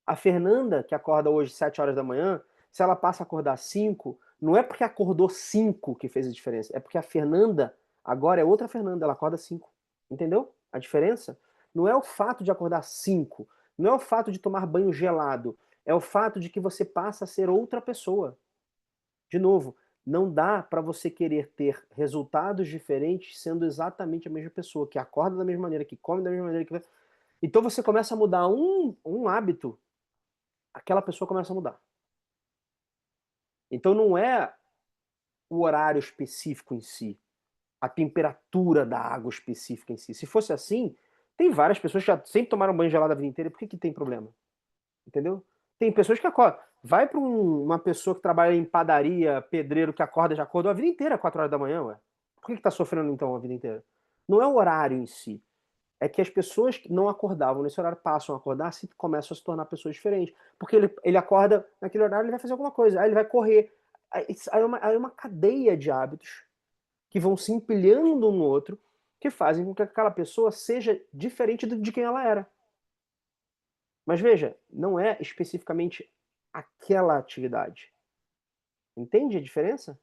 A Fernanda, que acorda hoje 7 horas da manhã, se ela passa a acordar 5, não é porque acordou 5 que fez a diferença, é porque a Fernanda agora é outra Fernanda, ela acorda 5. Entendeu? A diferença não é o fato de acordar 5, não é o fato de tomar banho gelado, é o fato de que você passa a ser outra pessoa. De novo, não dá para você querer ter resultados diferentes sendo exatamente a mesma pessoa, que acorda da mesma maneira, que come da mesma maneira. Então você começa a mudar um hábito, aquela pessoa começa a mudar. Então não é o horário específico em si, a temperatura da água específica em si. Se fosse assim, tem várias pessoas que já sempre tomaram banho gelado a vida inteira, por que tem problema? Entendeu? Tem pessoas que acordam. Vai para uma pessoa que trabalha em padaria, pedreiro, que acorda, já acordou a vida inteira, 4 horas da manhã, ué. Por que tá sofrendo então a vida inteira? Não é o horário em si. É que as pessoas que não acordavam nesse horário passam a acordar e começam a se tornar pessoas diferentes. Porque ele acorda naquele horário, ele vai fazer alguma coisa, aí ele vai correr. Aí é uma cadeia de hábitos que vão se empilhando um no outro, que fazem com que aquela pessoa seja diferente de quem ela era. Mas veja, não é especificamente aquela atividade. Entende a diferença?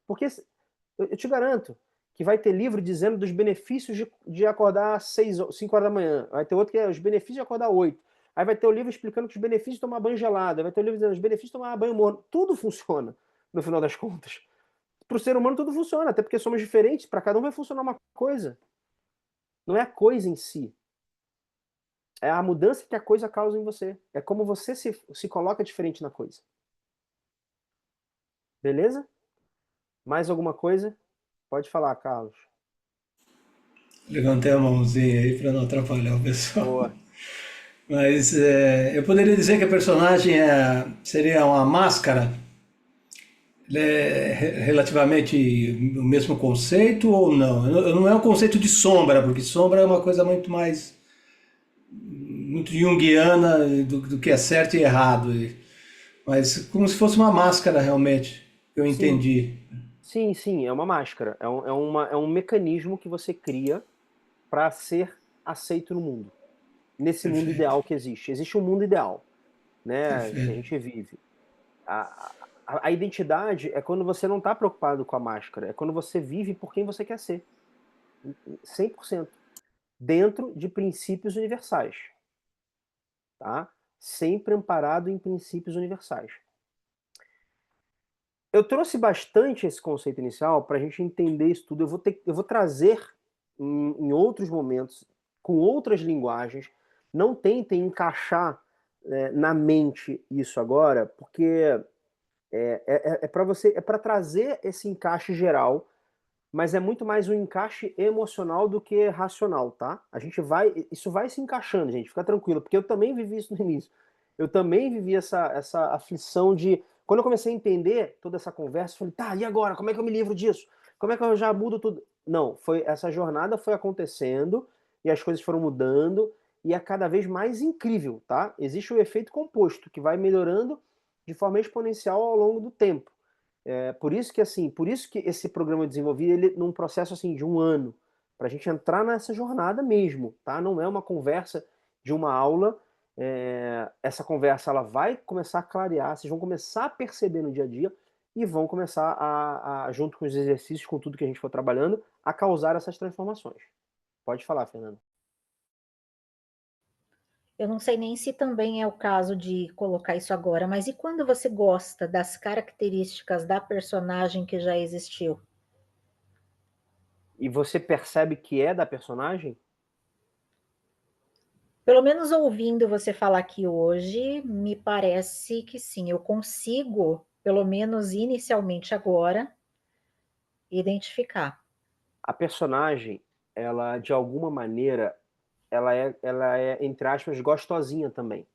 Porque eu te garanto que vai ter livro dizendo dos benefícios de acordar às 5 horas da manhã. Vai ter outro que é os benefícios de acordar às 8. Aí vai ter o livro explicando que os benefícios de tomar banho gelado. Aí vai ter o livro dizendo os benefícios de tomar banho morno. Tudo funciona, no final das contas. Para o ser humano tudo funciona, até porque somos diferentes. Para cada um vai funcionar uma coisa. Não é a coisa em si. É a mudança que a coisa causa em você. É como você se coloca diferente na coisa. Beleza? Mais alguma coisa? Pode falar, Carlos. Levantei a mãozinha aí para não atrapalhar o pessoal. Boa. Mas eu poderia dizer que a personagem seria uma máscara? Ele é relativamente o mesmo conceito ou não? Não é um conceito de sombra, porque sombra é uma coisa muito mais muito junguiana do que é certo e errado. Mas como se fosse uma máscara realmente, eu Sim, entendi. sim, é uma máscara. É um mecanismo que você cria para ser aceito no mundo. Nesse mundo Perfeito, ideal que existe. Existe um mundo ideal, né, que a perfeito. gente vive. A identidade é quando você não está preocupado com a máscara, é quando você vive por quem você quer ser. 100%. Dentro de princípios universais. Tá? Sempre amparado em princípios universais. Eu trouxe bastante esse conceito inicial para a gente entender isso tudo. Eu vou trazer em outros momentos, com outras linguagens. Não tentem encaixar na mente isso agora, porque é para trazer esse encaixe geral, mas é muito mais um encaixe emocional do que racional, tá? Isso vai se encaixando, gente, fica tranquilo, porque eu também vivi isso no início. Eu também vivi essa aflição de, quando eu comecei a entender toda essa conversa, eu falei, tá, e agora? Como é que eu me livro disso? Como é que eu já mudo tudo? Não, essa jornada foi acontecendo e as coisas foram mudando e é cada vez mais incrível, tá? Existe o efeito composto que vai melhorando de forma exponencial ao longo do tempo. Por isso que esse programa eu desenvolvi ele num processo assim de um ano, para a gente entrar nessa jornada mesmo, tá? Não é uma conversa de uma aula. Essa conversa ela vai começar a clarear, vocês vão começar a perceber no dia a dia e vão começar junto com os exercícios, com tudo que a gente for trabalhando, a causar essas transformações. Pode falar, Fernando. Eu não sei nem se também é o caso de colocar isso agora, mas e quando você gosta das características da personagem que já existiu? E você percebe que é da personagem? Pelo menos ouvindo você falar aqui hoje, me parece que sim, eu consigo, pelo menos inicialmente agora, identificar. A personagem, ela de alguma maneira, ela é entre aspas gostosinha também.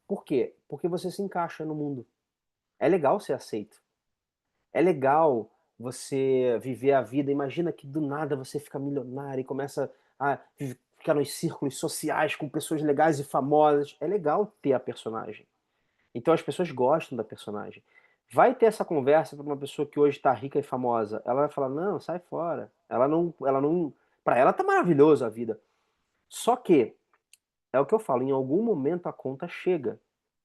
Por quê? Porque você se encaixa no mundo. É legal ser aceito. É legal você viver a vida. Imagina que do nada você fica milionário e começa a ficar nos círculos sociais com pessoas legais e famosas. É legal ter a personagem. Então as pessoas gostam da personagem. Vai ter essa conversa para uma pessoa que hoje está rica e famosa. Ela vai falar: não, sai fora. Ela não. Para ela tá maravilhoso a vida. Só que, é o que eu falo, em algum momento a conta chega.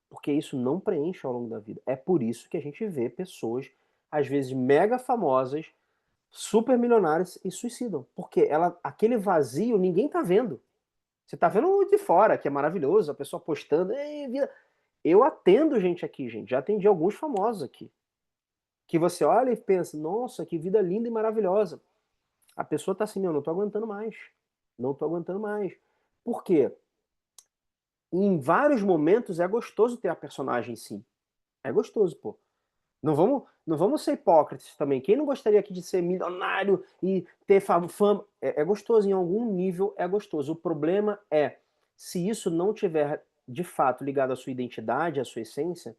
Porque isso não preenche ao longo da vida. É por isso que a gente vê pessoas, às vezes mega famosas, super milionárias e suicidam. Porque aquele vazio ninguém tá vendo. Você tá vendo de fora, que é maravilhoso, a pessoa postando. "Ei, vida." Eu atendo gente aqui, gente. Já atendi alguns famosos aqui. Que você olha e pensa, nossa, que vida linda e maravilhosa. A pessoa tá assim, meu, não tô aguentando mais. Não tô aguentando mais. Por quê? Em vários momentos é gostoso ter a personagem sim. É gostoso, pô. Não vamos ser hipócritas também. Quem não gostaria aqui de ser milionário e ter fama? É gostoso, em algum nível é gostoso. O problema é, se isso não tiver de fato ligado à sua identidade, à sua essência,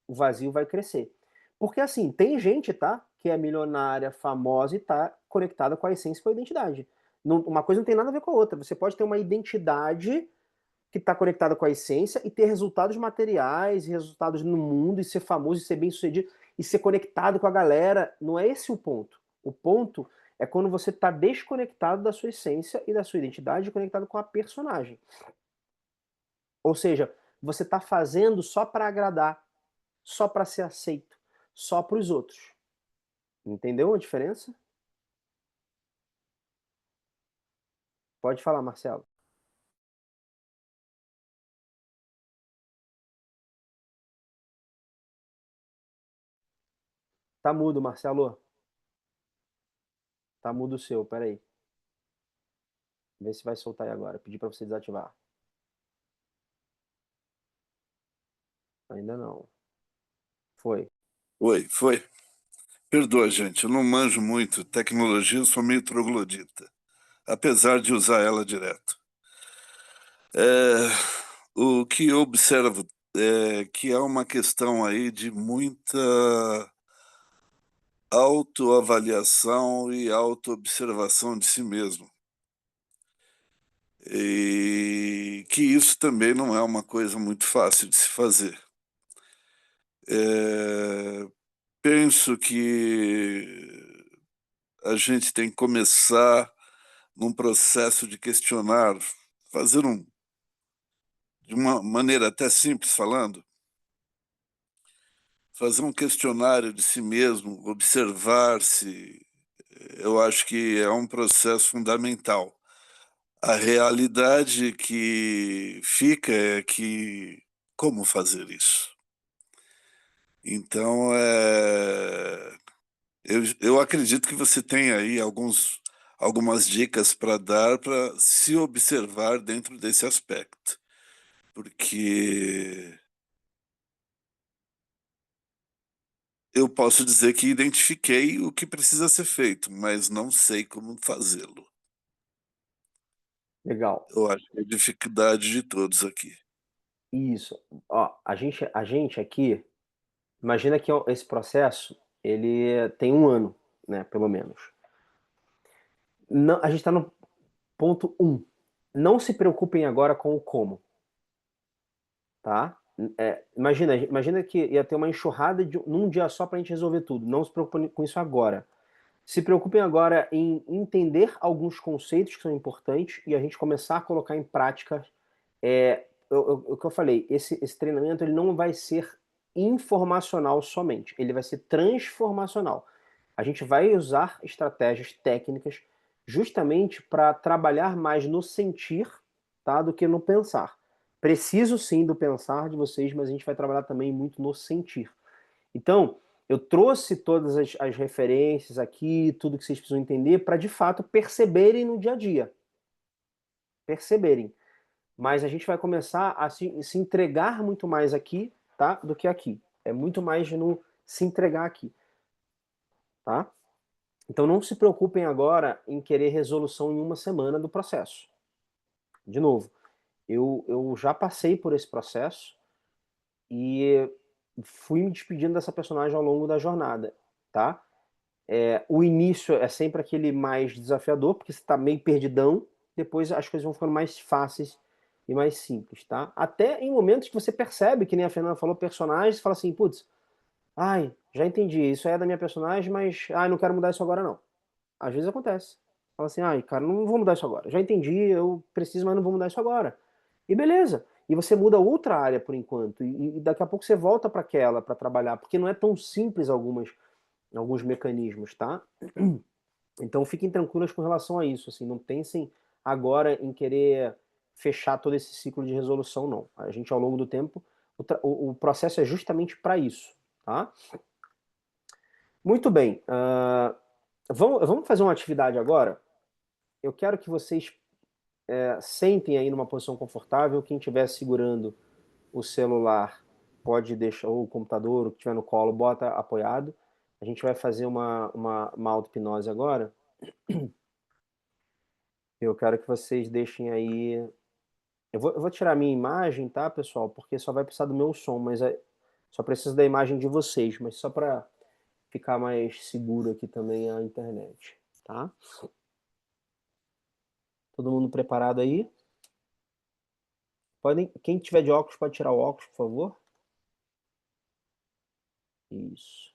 o vazio vai crescer. Porque assim, tem gente, tá? Que é milionária, famosa e tá conectada com a essência e com a identidade. Uma coisa não tem nada a ver com a outra. Você pode ter uma identidade que está conectada com a essência e ter resultados materiais, resultados no mundo, e ser famoso, e ser bem sucedido, e ser conectado com a galera. Não é esse o ponto. O ponto é quando você está desconectado da sua essência e da sua identidade, conectado com a personagem. Ou seja, você está fazendo só para agradar, só para ser aceito, só para os outros. Entendeu a diferença? Pode falar, Marcelo. Tá mudo, Marcelo. Tá mudo o seu, peraí. Vê se vai soltar aí agora. Pedi para você desativar. Ainda não. Foi. Oi, foi. Perdoa, gente, eu não manjo muito tecnologia, eu sou meio troglodita, apesar de usar ela direto. É, o que eu observo é que há uma questão aí de muita autoavaliação e autoobservação de si mesmo. E que isso também não é uma coisa muito fácil de se fazer. É, penso que a gente tem que começar num processo de questionar, fazer de uma maneira até simples falando, fazer um questionário de si mesmo, observar-se, eu acho que é um processo fundamental. A realidade que fica é que como fazer isso? Então, eu acredito que você tem aí algumas dicas para dar para se observar dentro desse aspecto, porque eu posso dizer que identifiquei o que precisa ser feito, mas não sei como fazê-lo. Legal. Eu acho que é a dificuldade de todos aqui. Isso. Ó, a gente aqui, imagina que esse processo, ele tem um ano, né, pelo menos. Não, a gente está no ponto um. Não se preocupem agora com o como, tá? Imagina que ia ter uma enxurrada num dia só para a gente resolver tudo. Não se preocupem com isso agora. Se preocupem agora em entender alguns conceitos que são importantes e a gente começar a colocar em prática. O que eu falei, esse treinamento ele não vai ser informacional somente, ele vai ser transformacional. A gente vai usar estratégias técnicas justamente para trabalhar mais no sentir, tá, do que no pensar. Preciso sim do pensar de vocês, mas a gente vai trabalhar também muito no sentir. Então, eu trouxe todas as referências aqui, tudo que vocês precisam entender, para de fato perceberem no dia a dia. Perceberem. Mas a gente vai começar a se entregar muito mais aqui, tá? Do que aqui. É muito mais no se entregar aqui, tá? Então não se preocupem agora em querer resolução em uma semana do processo. De novo, eu já passei por esse processo e fui me despedindo dessa personagem ao longo da jornada, tá? O início é sempre aquele mais desafiador, porque você está meio perdidão, depois as coisas vão ficando mais fáceis e mais simples, tá? Até em momentos que você percebe, que nem a Fernanda falou, personagens, você fala assim, putz, ai, já entendi, isso é da minha personagem, mas ai, não quero mudar isso agora não. Às vezes acontece. Fala assim, ai, cara, não vou mudar isso agora. Já entendi, eu preciso, mas não vou mudar isso agora. E beleza. E você muda outra área por enquanto. E daqui a pouco você volta para aquela para trabalhar, porque não é tão simples alguns mecanismos, tá? Então fiquem tranquilos com relação a isso. Assim, não pensem agora em querer fechar todo esse ciclo de resolução, não. A gente, ao longo do tempo, o processo é justamente para isso, tá? Muito bem. Vamos fazer uma atividade agora? Eu quero que vocês sentem aí numa posição confortável. Quem estiver segurando o celular pode deixar, ou o computador, o que estiver no colo, bota apoiado. A gente vai fazer uma auto-hipnose agora. Eu quero que vocês deixem aí. Eu vou tirar a minha imagem, tá, pessoal? Porque só vai precisar do meu som, mas só precisa da imagem de vocês, mas só para ficar mais seguro aqui também a internet, tá? Todo mundo preparado aí? Quem tiver de óculos pode tirar o óculos, por favor. Isso.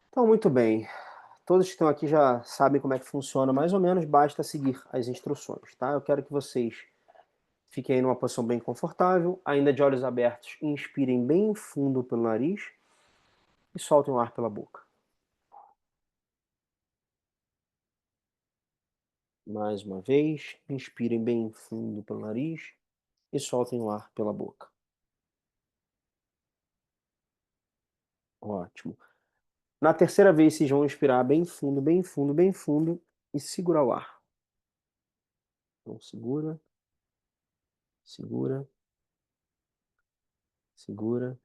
Então, muito bem. Todos que estão aqui já sabem como é que funciona, mais ou menos, basta seguir as instruções, tá? Eu quero que vocês fiquem aí numa posição bem confortável, ainda de olhos abertos, inspirem bem fundo pelo nariz e soltem o ar pela boca. Mais uma vez, inspirem bem fundo pelo nariz e soltem o ar pela boca. Ótimo. Na terceira vez, vocês vão inspirar bem fundo, bem fundo, bem fundo e segurar o ar. Então, segura, segura, segura.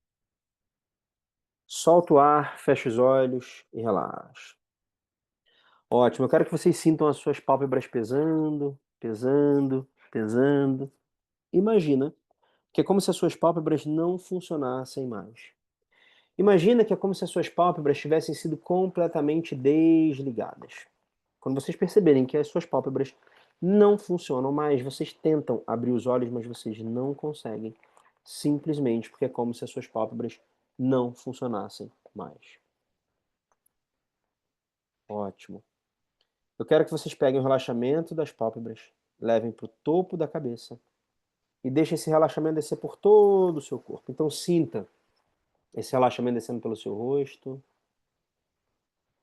Solta o ar, fecha os olhos e relaxa. Ótimo, eu quero que vocês sintam as suas pálpebras pesando, pesando, pesando. Imagina que é como se as suas pálpebras não funcionassem mais. Imagina que é como se as suas pálpebras tivessem sido completamente desligadas. Quando vocês perceberem que as suas pálpebras não funcionam mais, vocês tentam abrir os olhos, mas vocês não conseguem. Simplesmente porque é como se as suas pálpebras não funcionassem mais. Ótimo. Eu quero que vocês peguem o relaxamento das pálpebras, levem para o topo da cabeça e deixem esse relaxamento descer por todo o seu corpo. Então sinta esse relaxamento descendo pelo seu rosto,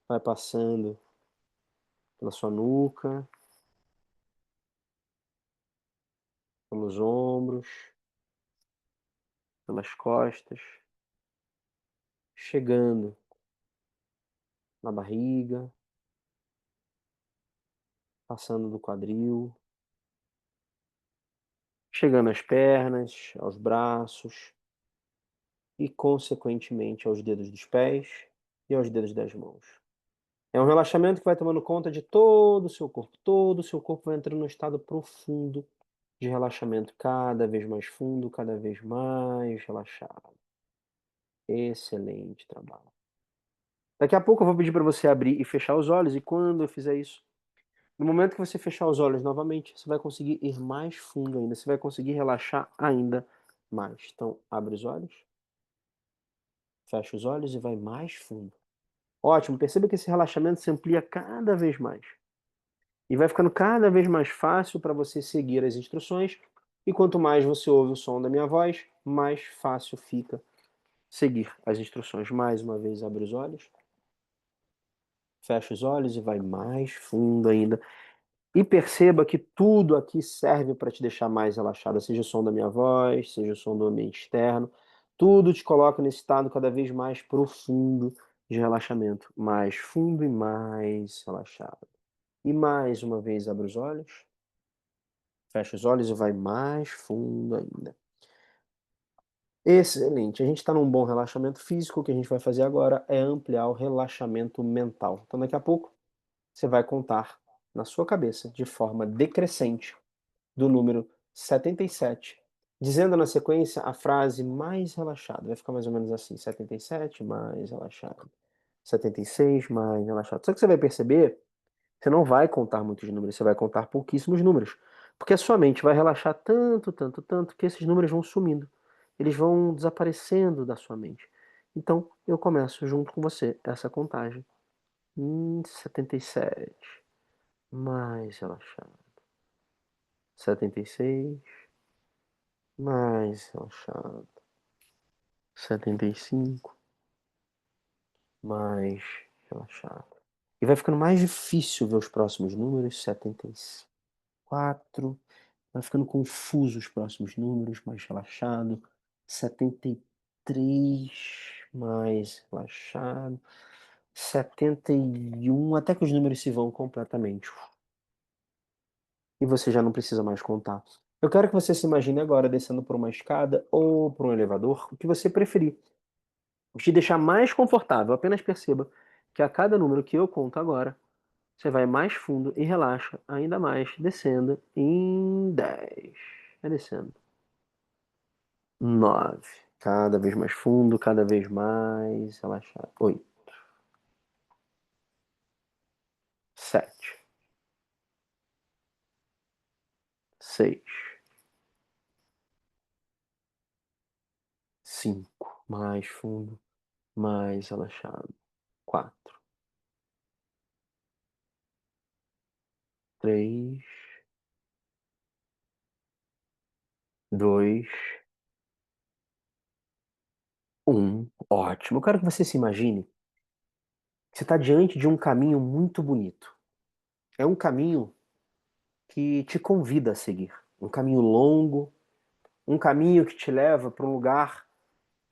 vai passando pela sua nuca, pelos ombros, pelas costas, chegando na barriga, passando do quadril, chegando às pernas, aos braços e, consequentemente, aos dedos dos pés e aos dedos das mãos. É um relaxamento que vai tomando conta de todo o seu corpo. Todo o seu corpo vai entrando num estado profundo de relaxamento, cada vez mais fundo, cada vez mais relaxado. Excelente trabalho. Daqui a pouco eu vou pedir para você abrir e fechar os olhos, e quando eu fizer isso, no momento que você fechar os olhos novamente, você vai conseguir ir mais fundo ainda, você vai conseguir relaxar ainda mais. Então, abre os olhos, fecha os olhos e vai mais fundo. Ótimo, perceba que esse relaxamento se amplia cada vez mais. E vai ficando cada vez mais fácil para você seguir as instruções, e quanto mais você ouve o som da minha voz, mais fácil fica seguir as instruções. Mais uma vez, abre os olhos, fecha os olhos e vai mais fundo ainda. E perceba que tudo aqui serve para te deixar mais relaxada, seja o som da minha voz, seja o som do ambiente externo, tudo te coloca nesse estado cada vez mais profundo de relaxamento, mais fundo e mais relaxado. E mais uma vez abre os olhos, fecha os olhos e vai mais fundo ainda. Excelente. A gente está num bom relaxamento físico. O que a gente vai fazer agora é ampliar o relaxamento mental. Então, daqui a pouco, você vai contar na sua cabeça, de forma decrescente, do número 77, dizendo na sequência a frase mais relaxada. Vai ficar mais ou menos assim: 77 mais relaxado, 76 mais relaxado. Só que você vai perceber, você não vai contar muitos números, você vai contar pouquíssimos números. Porque a sua mente vai relaxar tanto, tanto, tanto, que esses números vão sumindo. Eles vão desaparecendo da sua mente. Então, eu começo junto com você essa contagem. 77. Mais relaxado. 76. Mais relaxado. 75. Mais relaxado. E vai ficando mais difícil ver os próximos números. 74. Vai ficando confuso os próximos números, mais relaxado. 73, mais relaxado. 71, até que os números se vão completamente. E você já não precisa mais contar. Eu quero que você se imagine agora descendo por uma escada ou por um elevador, o que você preferir. O que te deixar mais confortável. Apenas perceba que a cada número que eu conto agora, você vai mais fundo e relaxa ainda mais, descendo em 10. Vai descendo. 9. Cada vez mais fundo, cada vez mais relaxado. 8. 7. 6. 5. Mais fundo, mais relaxado. 4. 3. 2. 1. Ótimo. Eu quero que você se imagine que você está diante de um caminho muito bonito. É um caminho que te convida a seguir. Um caminho longo, um caminho que te leva para um lugar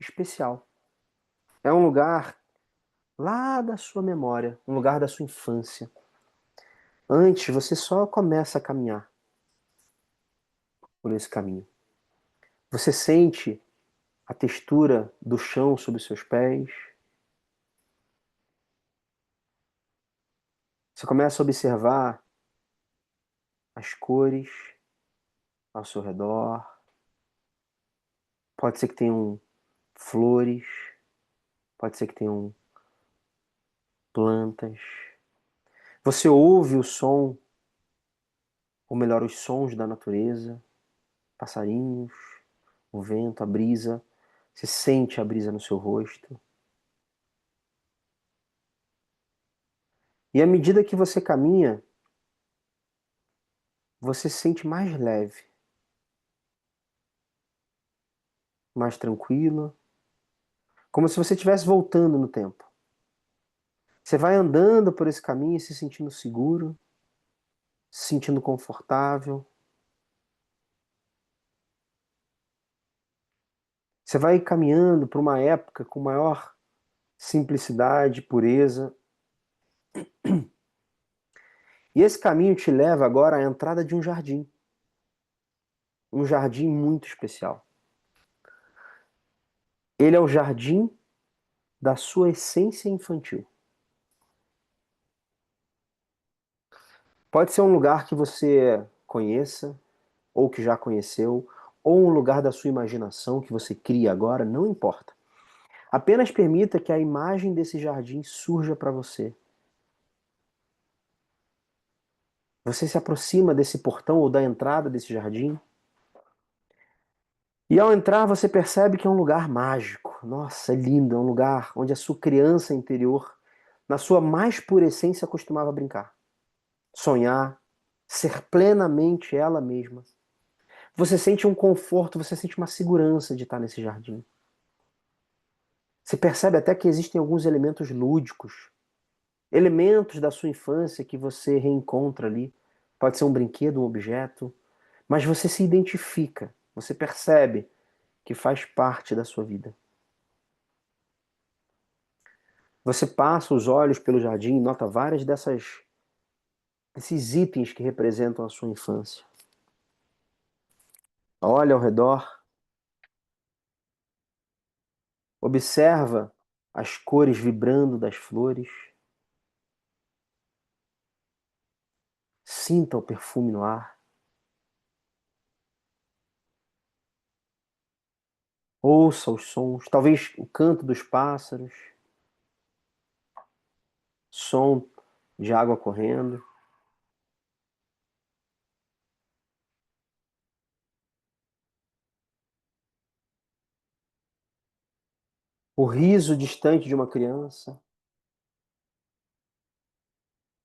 especial. É um lugar lá da sua memória, um lugar da sua infância. Antes, você só começa a caminhar por esse caminho. Você sente a textura do chão sob os seus pés. Você começa a observar as cores ao seu redor. Pode ser que tenham flores, pode ser que tenham plantas. Você ouve o som, ou melhor, os sons da natureza, passarinhos, o vento, a brisa. Você sente a brisa no seu rosto. E à medida que você caminha, você se sente mais leve, mais tranquilo, como se você estivesse voltando no tempo. Você vai andando por esse caminho se sentindo seguro, se sentindo confortável. Você vai caminhando por uma época com maior simplicidade, pureza. E esse caminho te leva agora à entrada de um jardim. Um jardim muito especial. Ele é o jardim da sua essência infantil. Pode ser um lugar que você conheça, ou que já conheceu, ou um lugar da sua imaginação que você cria agora, não importa. Apenas permita que a imagem desse jardim surja para você. Você se aproxima desse portão ou da entrada desse jardim. E ao entrar você percebe que é um lugar mágico. Nossa, é lindo, é um lugar onde a sua criança interior, na sua mais pura essência, costumava brincar. Sonhar, ser plenamente ela mesma. Você sente um conforto, você sente uma segurança de estar nesse jardim. Você percebe até que existem alguns elementos lúdicos, elementos da sua infância que você reencontra ali, pode ser um brinquedo, um objeto, mas você se identifica, você percebe que faz parte da sua vida. Você passa os olhos pelo jardim e nota várias desses itens que representam a sua infância. Olha ao redor, observa as cores vibrando das flores, sinta o perfume no ar, ouça os sons, talvez o canto dos pássaros, som de água correndo. O riso distante de uma criança.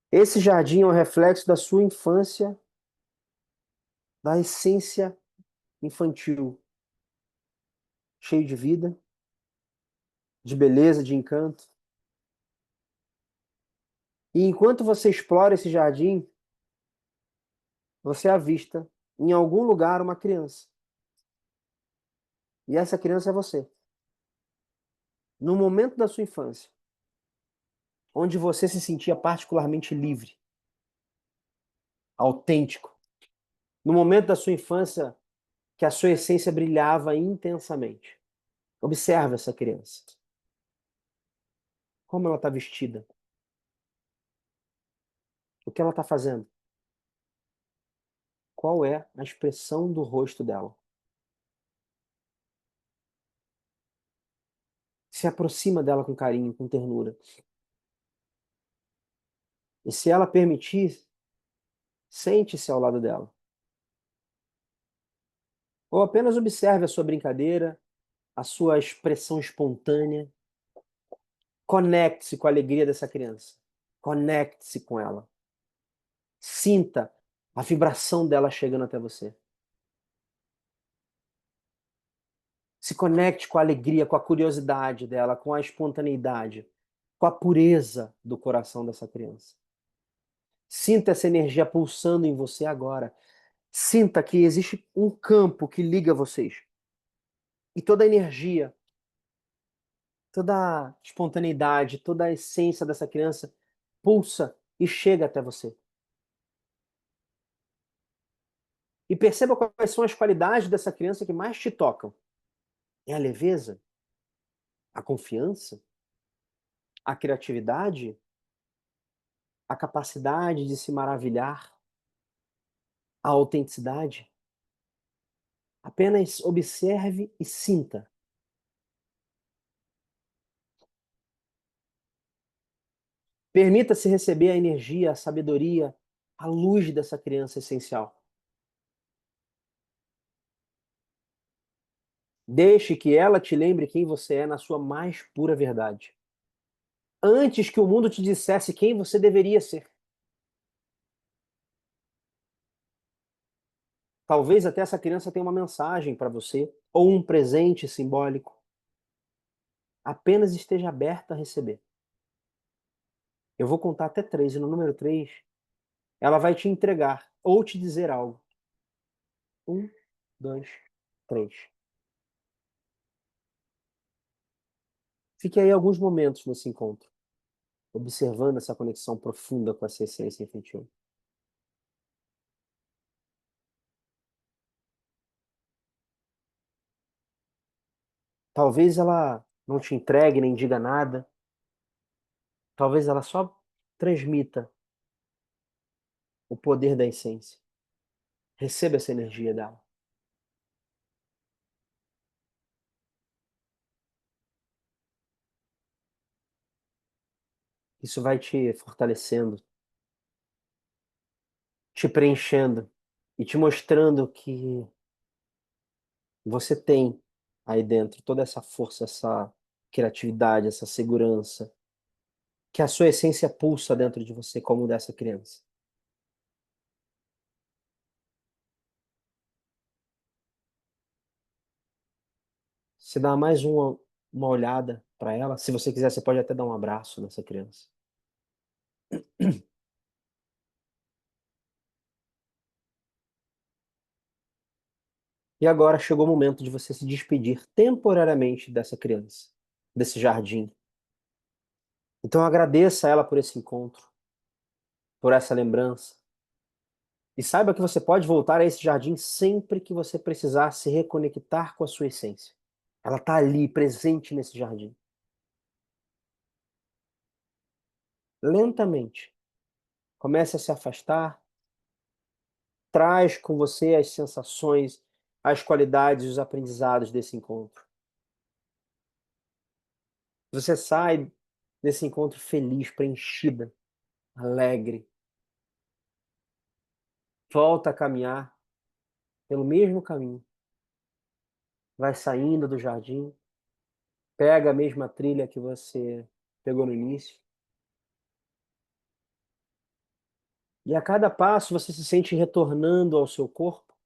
Esse jardim é um reflexo da sua infância, da essência infantil, cheio de vida, de beleza, de encanto. E enquanto você explora esse jardim, você avista em algum lugar uma criança. E essa criança é você. No momento da sua infância, onde você se sentia particularmente livre, autêntico. No momento da sua infância que a sua essência brilhava intensamente. Observe essa criança. Como ela está vestida? O que ela está fazendo? Qual é a expressão do rosto dela? Se aproxima dela com carinho, com ternura. E se ela permitir, sente-se ao lado dela. Ou apenas observe a sua brincadeira, a sua expressão espontânea. Conecte-se com a alegria dessa criança. Conecte-se com ela. Sinta a vibração dela chegando até você. Se conecte com a alegria, com a curiosidade dela, com a espontaneidade, com a pureza do coração dessa criança. Sinta essa energia pulsando em você agora. Sinta que existe um campo que liga vocês. E toda a energia, toda a espontaneidade, toda a essência dessa criança pulsa e chega até você. E perceba quais são as qualidades dessa criança que mais te tocam. É a leveza? A confiança? A criatividade? A capacidade de se maravilhar? A autenticidade? Apenas observe e sinta. Permita-se receber a energia, a sabedoria, a luz dessa criança essencial. Deixe que ela te lembre quem você é na sua mais pura verdade. Antes que o mundo te dissesse quem você deveria ser. Talvez até essa criança tenha uma mensagem para você, ou um presente simbólico. Apenas esteja aberta a receber. Eu vou contar até 3, e no número 3, ela vai te entregar ou te dizer algo. 1, 2, 3. Fique aí alguns momentos nesse encontro, observando essa conexão profunda com essa essência infantil. Talvez ela não te entregue nem diga nada. Talvez ela só transmita o poder da essência. Receba essa energia dela. Isso vai te fortalecendo, te preenchendo e te mostrando que você tem aí dentro toda essa força, essa criatividade, essa segurança, que a sua essência pulsa dentro de você como dessa criança. Você dá mais uma olhada para ela. Se você quiser, você pode até dar um abraço nessa criança. E agora chegou o momento de você se despedir temporariamente dessa criança, desse jardim. Então agradeça a ela por esse encontro, por essa lembrança. E saiba que você pode voltar a esse jardim sempre que você precisar se reconectar com a sua essência. Ela está ali, presente nesse jardim. Lentamente, comece a se afastar, traz com você as sensações, as qualidades e os aprendizados desse encontro. Você sai desse encontro feliz, preenchida, alegre. Volta a caminhar pelo mesmo caminho. Vai saindo do jardim, pega a mesma trilha que você pegou no início. E a cada passo você se sente retornando ao seu corpo,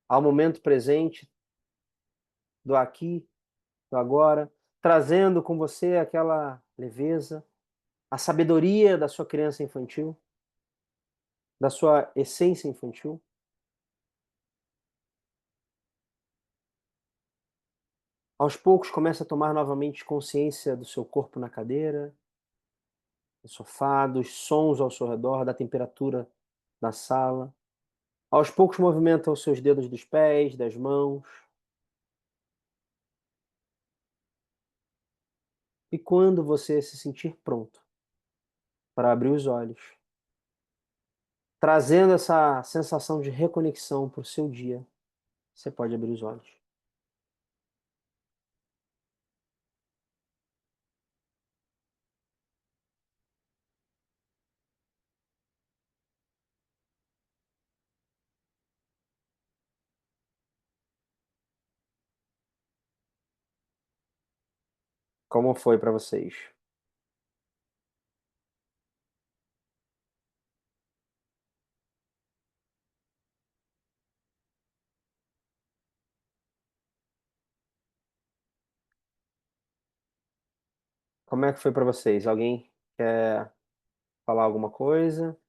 ao momento presente, do aqui, do agora, trazendo com você aquela leveza, a sabedoria da sua criança infantil, da sua essência infantil. Aos poucos começa a tomar novamente consciência do seu corpo na cadeira, do sofá, dos sons ao seu redor, da temperatura da sala. Aos poucos movimenta os seus dedos dos pés, das mãos. E quando você se sentir pronto para abrir os olhos, trazendo essa sensação de reconexão para o seu dia, você pode abrir os olhos. Como foi para vocês? Como é que foi para vocês? Alguém quer falar alguma coisa?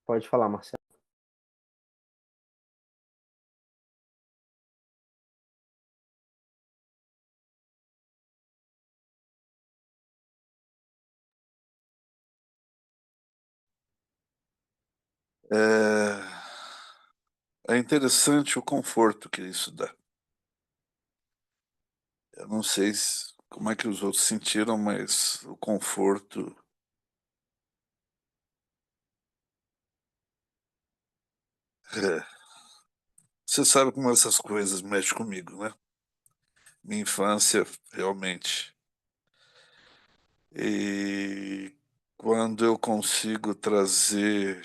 Pode falar, Marcelo. É, é interessante o conforto que isso dá. Eu não sei como é que os outros sentiram, mas o conforto é, você sabe como essas coisas mexem comigo, né? Minha infância, realmente. E quando eu consigo trazer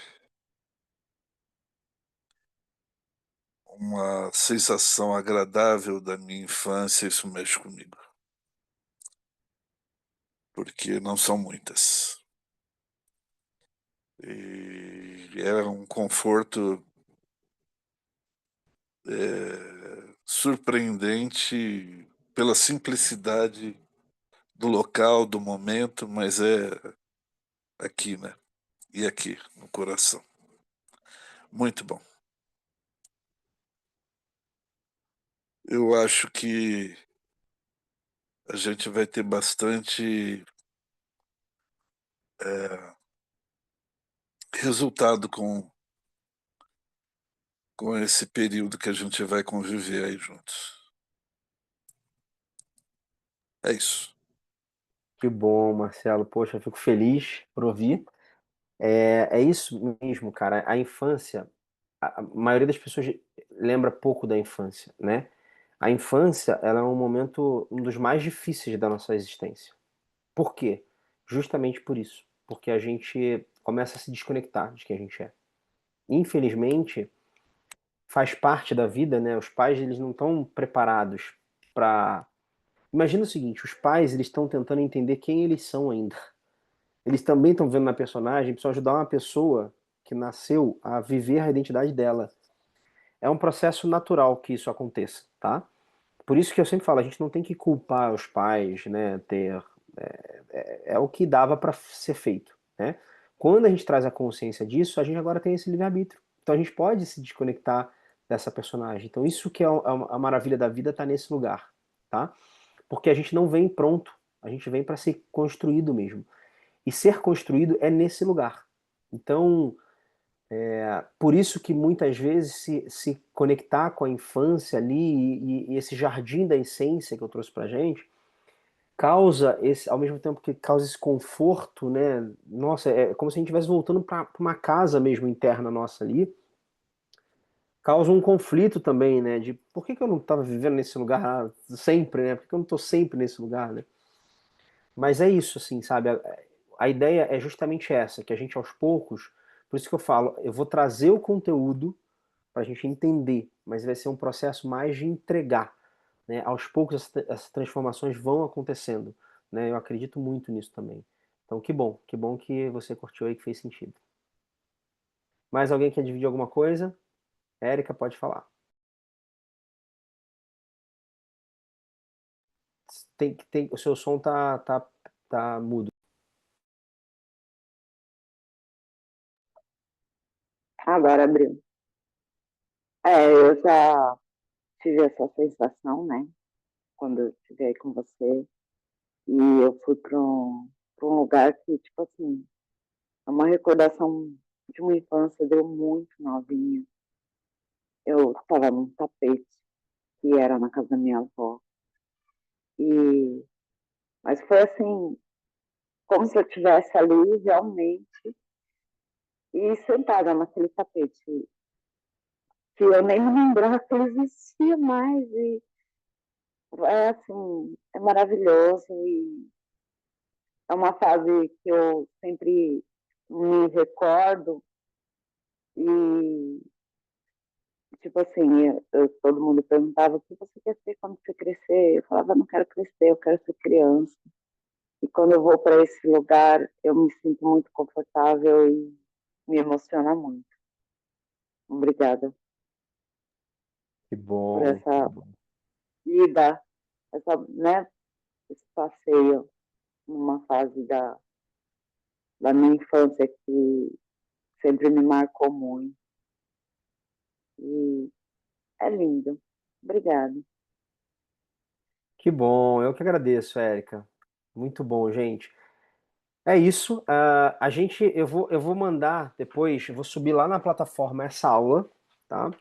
uma sensação agradável da minha infância, isso mexe comigo. Porque não são muitas. E é um conforto surpreendente pela simplicidade do local, do momento, mas é aqui, né? E aqui, no coração. Muito bom. Eu acho que a gente vai ter bastante resultado com esse período que a gente vai conviver aí juntos. É isso. Que bom, Marcelo. Poxa, eu fico feliz por ouvir. É isso mesmo, cara. A infância, a maioria das pessoas lembra pouco da infância, né? A infância, ela é um momento, um dos mais difíceis da nossa existência. Por quê? Justamente por isso. Porque a gente começa a se desconectar de quem a gente é. Infelizmente, faz parte da vida, né? Os pais, eles não estão preparados para... Imagina o seguinte, os pais, eles estão tentando entender quem eles são ainda. Eles também estão vendo na personagem, precisam ajudar uma pessoa que nasceu a viver a identidade dela. É um processo natural que isso aconteça, tá? Por isso que eu sempre falo, a gente não tem que culpar os pais, né? É o que dava para ser feito, né? Quando a gente traz a consciência disso, a gente agora tem esse livre-arbítrio. Então a gente pode se desconectar dessa personagem. Então isso que é a maravilha da vida, tá nesse lugar, tá? Porque a gente não vem pronto, a gente vem para ser construído mesmo. E ser construído é nesse lugar. Então, por isso que muitas vezes se conectar com a infância ali e esse jardim da essência que eu trouxe pra gente, causa esse, ao mesmo tempo que causa esse conforto, né? Nossa, é como se a gente estivesse voltando para uma casa mesmo interna nossa ali. Causa um conflito também, né? De por que que eu não estava vivendo nesse lugar sempre, né? Por que que eu não estou sempre nesse lugar, né? Mas é isso, assim, sabe? A ideia é justamente essa, que a gente aos poucos, por isso que eu falo, eu vou trazer o conteúdo para a gente entender, mas vai ser um processo mais de entregar, né? Aos poucos essas transformações vão acontecendo, né? Eu acredito muito nisso também. Então, que bom que você curtiu aí, que fez sentido. Mais alguém quer dividir alguma coisa? Érica, pode falar. O seu som tá mudo. Agora abriu. Eu já tive essa sensação, né? Quando eu estive aí com você. E eu fui pra um lugar que, tipo assim, é uma recordação de uma infância, deu muito novinha. Eu estava num tapete, que era na casa da minha avó. E, mas foi assim, como se eu estivesse ali realmente e sentada naquele tapete, que eu nem me lembrava que ele existia mais. E é assim, é maravilhoso e é uma fase que eu sempre me recordo e, tipo assim, todo mundo perguntava o que você quer ser quando você crescer. Eu falava, não quero crescer, eu quero ser criança. E quando eu vou para esse lugar, eu me sinto muito confortável e me emociona muito. Obrigada Que por bom, que essa bom. ida, né, esse passeio numa fase da minha infância que sempre me marcou muito. E é lindo. Obrigada. Que bom, eu que agradeço, Érica. Muito bom, gente. É isso. A gente, eu vou mandar depois, eu vou subir lá na plataforma essa aula, tá?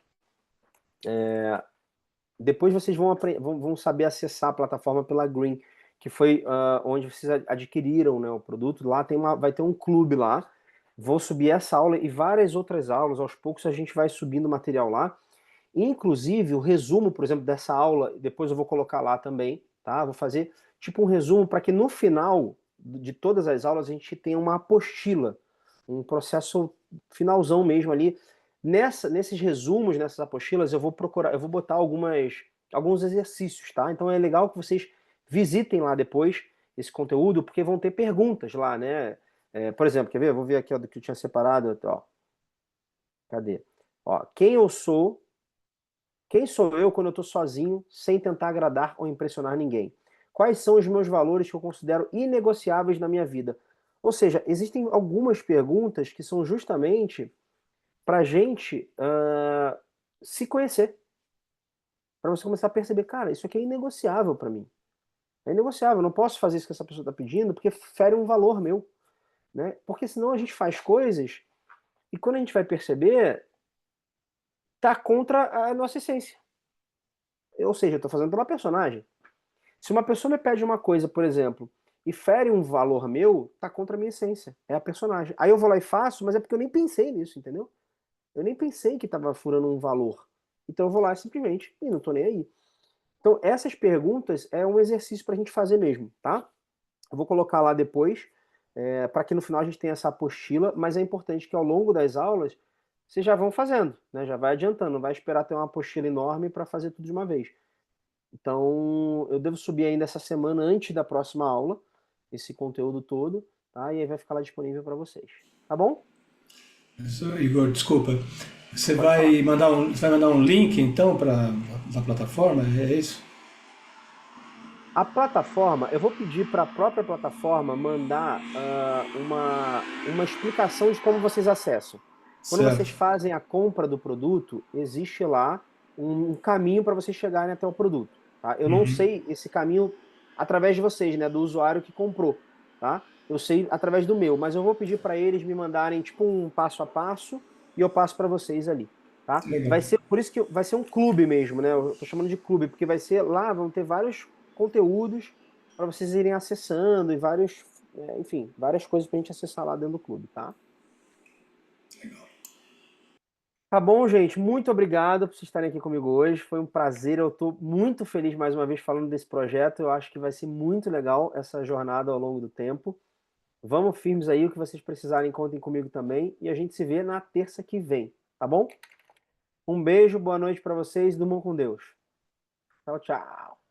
Depois vocês vão saber acessar a plataforma pela Green, que foi onde vocês adquiriram, né, o produto. Lá vai ter um clube lá. Vou subir essa aula e várias outras aulas. Aos poucos a gente vai subindo material lá. Inclusive, o resumo, por exemplo, dessa aula, depois eu vou colocar lá também, tá? Vou fazer tipo um resumo para que no final de todas as aulas a gente tenha uma apostila, um processo finalzão mesmo ali. Nesses resumos, nessas apostilas, eu vou botar alguns exercícios, tá? Então é legal que vocês visitem lá depois esse conteúdo, porque vão ter perguntas lá, né? Por exemplo, quer ver? Vou ver aqui ó, do que eu tinha separado, ó. Cadê? Ó, quem sou eu quando eu estou sozinho, sem tentar agradar ou impressionar ninguém? Quais são os meus valores que eu considero inegociáveis na minha vida? Ou seja, existem algumas perguntas que são justamente para a gente se conhecer, para você começar a perceber, cara, isso aqui é inegociável para mim. É inegociável, eu não posso fazer isso que essa pessoa está pedindo porque fere um valor meu, né? Porque senão a gente faz coisas e quando a gente vai perceber, tá contra a nossa essência. Ou seja, eu estou fazendo pela personagem. Se uma pessoa me pede uma coisa, por exemplo, e fere um valor meu, tá contra a minha essência. É a personagem. Aí eu vou lá e faço, mas é porque eu nem pensei nisso, entendeu? Eu nem pensei que tava furando um valor. Então eu vou lá simplesmente e não tô nem aí. Então essas perguntas é um exercício pra gente fazer mesmo, tá? Eu vou colocar lá depois, para que no final a gente tenha essa apostila, mas é importante que ao longo das aulas vocês já vão fazendo, né? Já vai adiantando, não vai esperar ter uma apostila enorme para fazer tudo de uma vez. Então, eu devo subir ainda essa semana antes da próxima aula, esse conteúdo todo, tá? E aí vai ficar lá disponível para vocês. Tá bom? Igor, desculpa. Pode falar. Você vai mandar um link então para a plataforma? É isso? A plataforma, eu vou pedir para a própria plataforma mandar uma explicação de como vocês acessam. Quando vocês Certo. fazem a compra do produto, existe lá um caminho para vocês chegarem até o produto. Tá? Eu não Uhum. sei esse caminho através de vocês, né, do usuário que comprou. Tá? Eu sei através do meu, mas eu vou pedir para eles me mandarem tipo um passo a passo e eu passo para vocês ali. Tá? Legal. Vai ser por isso que vai ser um clube mesmo, né? Eu tô chamando de clube porque vai ser lá, vão ter vários conteúdos para vocês irem acessando e vários, enfim, várias coisas para a gente acessar lá dentro do clube, tá? Tá bom, gente? Muito obrigado por vocês estarem aqui comigo hoje. Foi um prazer. Eu estou muito feliz mais uma vez falando desse projeto. Eu acho que vai ser muito legal essa jornada ao longo do tempo. Vamos firmes aí. O que vocês precisarem, contem comigo também. E a gente se vê na terça que vem, tá bom? Um beijo, boa noite para vocês. Durmam com Deus. Tchau, tchau.